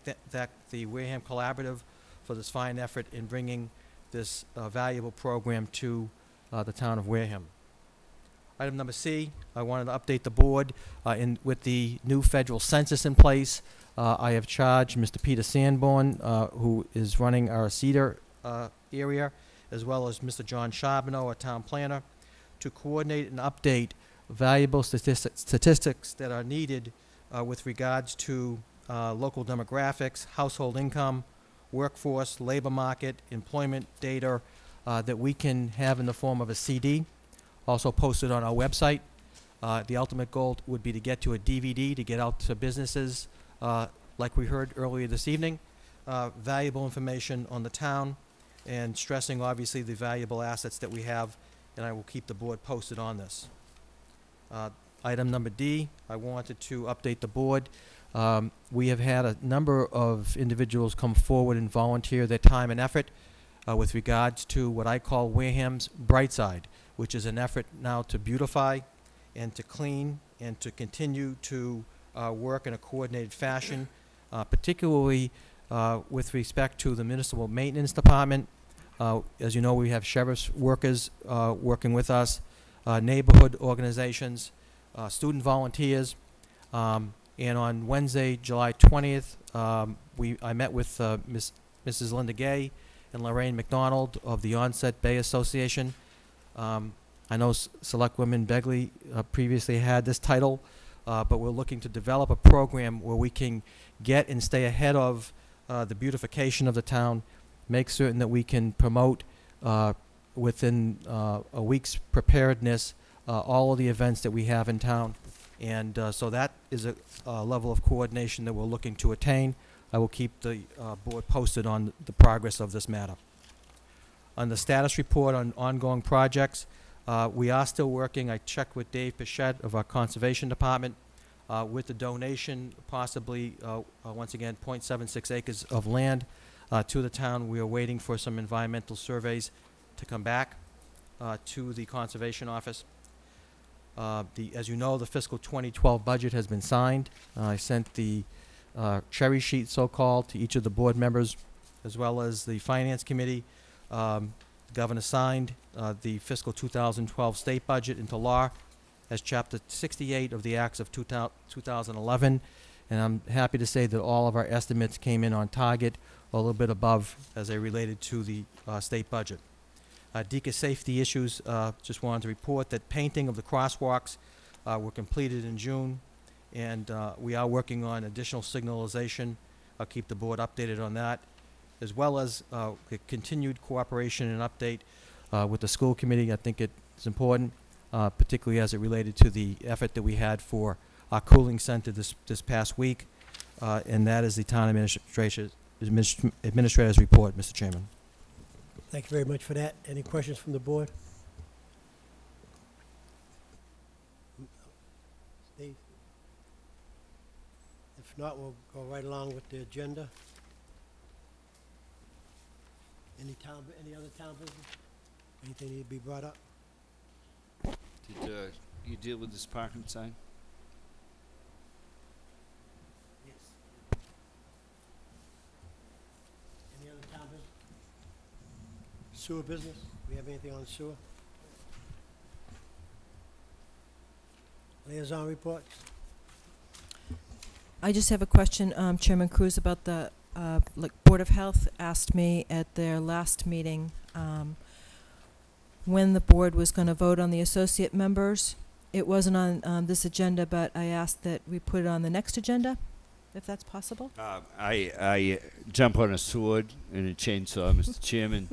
the Wareham Collaborative for this fine effort in bringing this valuable program to the town of Wareham. Item number C, I wanted to update the board with the new federal census in place. I have charged Mr. Peter Sanborn, who is running our Cedar area, as well as Mr. John Charbonneau, our town planner, to coordinate and update valuable statistics that are needed with regards to local demographics, household income, workforce, labor market, employment data that we can have in the form of a CD, also posted on our website. The ultimate goal would be to get to a DVD to get out to businesses, like we heard earlier this evening. Valuable information on the town, and stressing obviously the valuable assets that we have, and I will keep the board posted on this. Item number D, I wanted to update the board. We have had a number of individuals come forward and volunteer their time and effort with regards to what I call Wareham's Bright Side, which is an effort now to beautify and to clean and to continue to work in a coordinated fashion, particularly with respect to the municipal maintenance department. As you know, we have sheriff's workers working with us, neighborhood organizations, student volunteers, and on Wednesday, July 20th, I met with Mrs. Linda Gay and Lorraine McDonald of the Onset Bay Association. I know Selectwoman Begley previously had this title, but we're looking to develop a program where we can get and stay ahead of the beautification of the town, make certain that we can promote within a week's preparedness all of the events that we have in town. And so that is a level of coordination that we're looking to attain. I will keep the board posted on the progress of this matter. On the status report on ongoing projects, we are still working. I checked with Dave Pichette of our Conservation Department with the donation, possibly, once again, .76 acres of land to the town. We are waiting for some environmental surveys to come back to the Conservation Office. As you know, the fiscal 2012 budget has been signed. I sent the cherry sheet, so-called, to each of the board members, as well as the Finance Committee. The governor signed the fiscal 2012 state budget into law as Chapter 68 of the Acts of 2011, and I'm happy to say that all of our estimates came in on target, or a little bit above, as they related to the state budget. DECA safety issues, just wanted to report that painting of the crosswalks were completed in June, and we are working on additional signalization. I'll keep the board updated on that, as well as the continued cooperation and update with the school committee. I think it's important, particularly as it related to the effort that we had for our cooling center this past week, and that is the town administrator's report, Mr. Chairman. Thank you very much for that. Any questions from the board? Steve? If not, we'll go right along with the agenda. Any other town business? Anything need to be brought up? Did you deal with this parking sign? Yes. Any other town business? Sewer business? We have anything on sewer? Liaison reports? I just have a question, Chairman Cruz, about the Board of Health asked me at their last meeting when the board was going to vote on the associate members. It wasn't on this agenda, but I asked that we put it on the next agenda, if that's possible. I jump on a sword and a chainsaw, Mr. Chairman.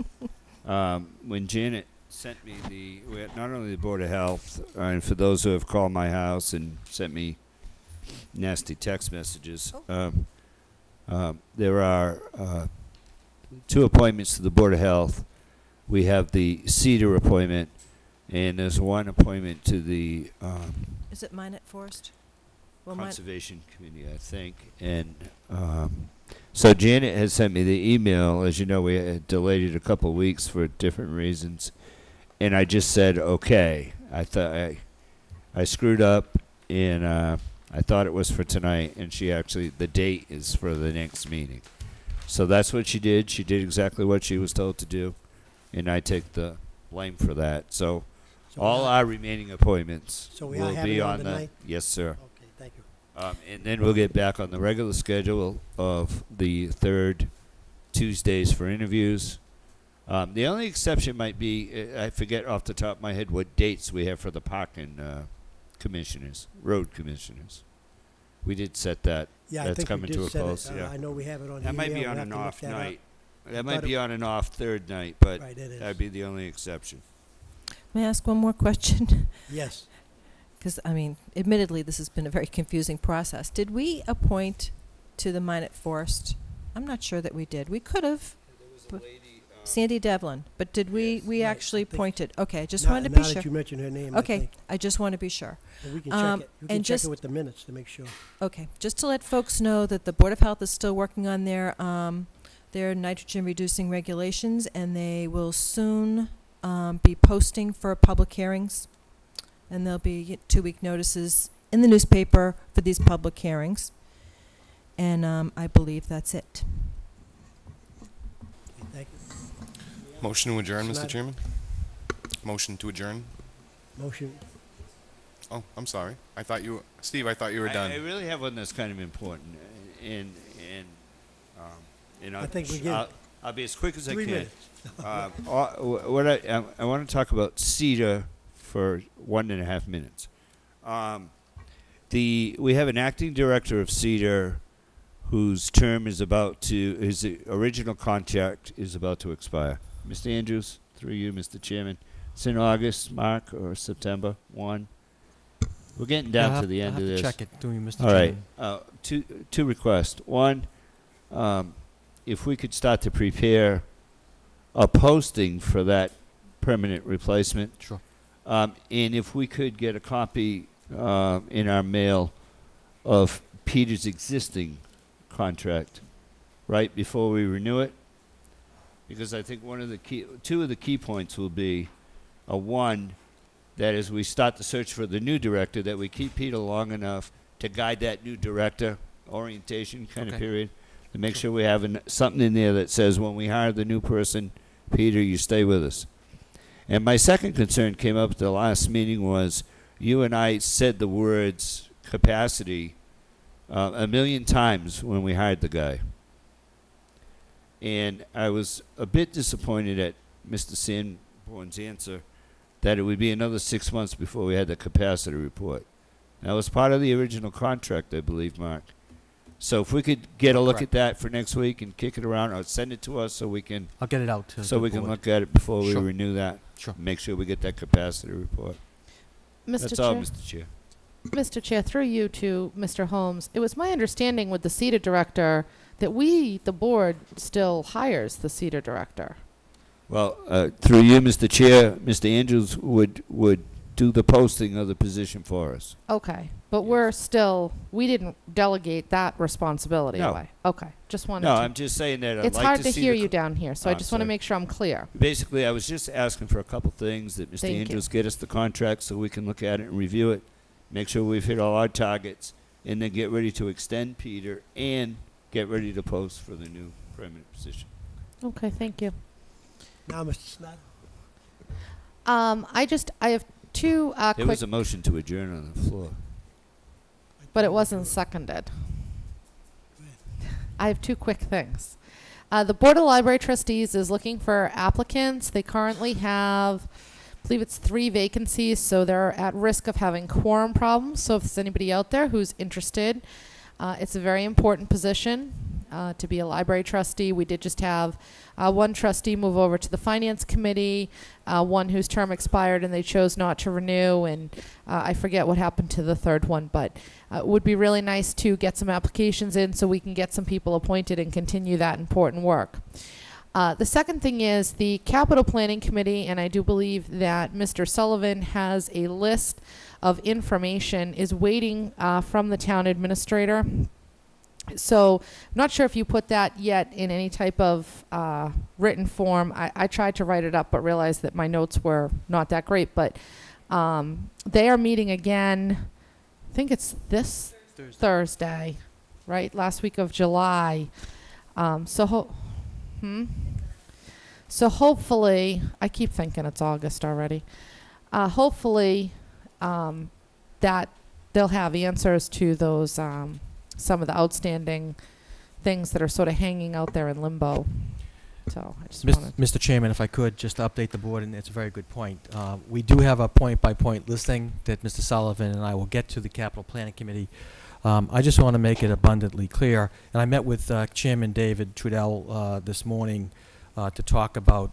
When Janet sent me not only the Board of Health, and for those who have called my house and sent me nasty text messages, there are 2 appointments to the Board of Health. We have the Cedar appointment, and there's 1 appointment to the Is it Minot Forest? Well, Conservation Committee, I think. And so Janet has sent me the email. As you know, we had delayed it a couple of weeks for different reasons, and I just said okay. I thought I screwed up, and I thought it was for tonight, and the date is for the next meeting. So that's what she did. She did exactly what she was told to do, and I take the blame for that. So all our remaining appointments will be on the... Yes, sir. Okay, thank you. And then we'll get back on the regular schedule of the 3rd Tuesdays for interviews. The only exception might be, I forget off the top of my head what dates we have for the parking commissioners, road commissioners. We did set that. Yeah, That's I think coming we to did a set close. it. Yeah. I know we have it on That might email. be We'll on have an to look off that up. night. That I might thought be it- on an off 3rd night, but Right, it is. that'd be the only exception. May I ask one more question? Yes. Because, I mean, admittedly, this has been a very confusing process. Did we appoint to the Minot Forest? I'm not sure that we did. We could have. Sandy Devlin. But did we Right, actually I think- appointed? Okay, just Now- wanted to now be sure. that you mentioned her name, Okay, I think. I just want to be sure. But we can check it. We can and check just- it with the minutes to make sure. Okay, just to let folks know that the Board of Health is still working on their nitrogen reducing regulations, and they will soon be posting for public hearings, and there'll be 2-week notices in the newspaper for these public hearings, and I believe that's it. Okay, thank you. Motion to adjourn, Mr. Snyder. Chairman? Motion to adjourn? Motion. Oh, I'm sorry. Steve, I thought you were done. I really have one that's kind of important, and I think we get I'll be as quick as I 3 can. minutes. What I want to talk about Cedar for 1.5 minutes. We have an acting director of Cedar whose term is his original contract is about to expire. Mr. Andrews, through you, Mr. Chairman. It's in August, Mark, or September 1. We're getting down to the end of this. Check it, do you, Mr. All right. Chairman. Two requests. One, if we could start to prepare a posting for that permanent replacement. Sure. And if we could get a copy in our mail of Peter's existing contract right before we renew it, because I think two of the key points will be, one, that as we start the search for the new director, that we keep Peter long enough to guide that new director orientation kind of period, to make sure we have something in there that says when we hire the new person, Peter, you stay with us. And my second concern came up at the last meeting was you and I said the words capacity a million times when we hired the guy. And I was a bit disappointed at Mr. Sanborn's answer that it would be another 6 months before we had the capacity report. That was part of the original contract, I believe, Mark. So if we could get a look at that for next week and kick it around, or send it to us so we can. I'll get it out to so the we can board. look at it before we Sure. renew that. Sure. Make sure we get that capacity report. Mr. That's Chair? all, Mr. Chair. Mr. Chair, through you to Mr. Holmes, it was my understanding with the CETA director that we, the board, still hires the CETA director. Well, through you, Mr. Chair, Mr. Andrews would do the posting of the position for us. Okay, but we didn't delegate that responsibility No. away. Okay, just wanted No, to. I'm just saying that I'd It's like hard to to see hear the you co- down here, so Oh, I I'm just want to sorry. make sure I'm clear. Basically, I was just asking for a couple things that Mr. Thank you. Andrews get us the contract so we can look at it and review it, make sure we've hit all our targets, and then get ready to extend Peter and get ready to post for the new permanent position. Okay, thank you. Now, Mr. Snyder. I have two There quick, was a motion to adjourn on the floor. but it wasn't seconded. I have two quick things. The Board of Library Trustees is looking for applicants. They currently have, I believe it's 3 vacancies, so they're at risk of having quorum problems. So if there's anybody out there who's interested, it's a very important position to be a library trustee. We did just have one trustee move over to the Finance Committee, one whose term expired and they chose not to renew, and I forget what happened to the third one, but it would be really nice to get some applications in so we can get some people appointed and continue that important work. The second thing is the Capital Planning Committee, and I do believe that Mr. Sullivan has a list of information, is waiting from the town administrator. So I'm not sure if you put that yet in any type of written form. I tried to write it up but realized that my notes were not that great. But they are meeting again, I think it's this Thursday, right? Last week of July. So hopefully, I keep thinking it's August already. Hopefully that they'll have answers to those some of the outstanding things that are sort of hanging out there in limbo. So I just wanted. Mr. Chairman, if I could just update the board, and it's a very good point. We do have a point-by-point listing that Mr. Sullivan and I will get to the Capital Planning Committee. I just want to make it abundantly clear, and I met with Chairman David Trudell this morning to talk about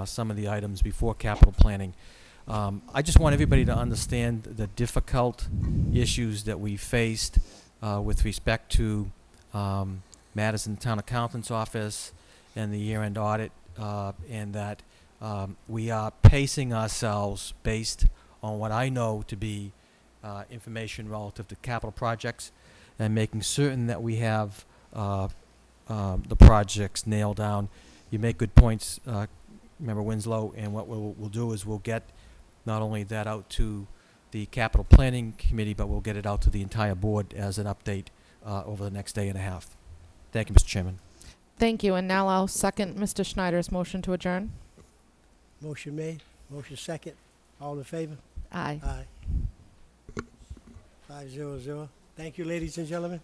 some of the items before capital planning. I just want everybody to understand the difficult issues that we faced with respect to matters in the Town Accountant's Office and the year-end audit, and that we are pacing ourselves based on what I know to be information relative to capital projects, and making certain that we have the projects nailed down. You make good points, Member Winslow, and what we'll do is we'll get not only that out to the Capital Planning Committee, but we'll get it out to the entire board as an update over the next day and a half. Thank you, Mr. Chairman. Thank you. And now I'll second Mr. Schneider's motion to adjourn. Motion made, motion second. All in favor? Aye. Aye. 5-0-0. Thank you, ladies and gentlemen.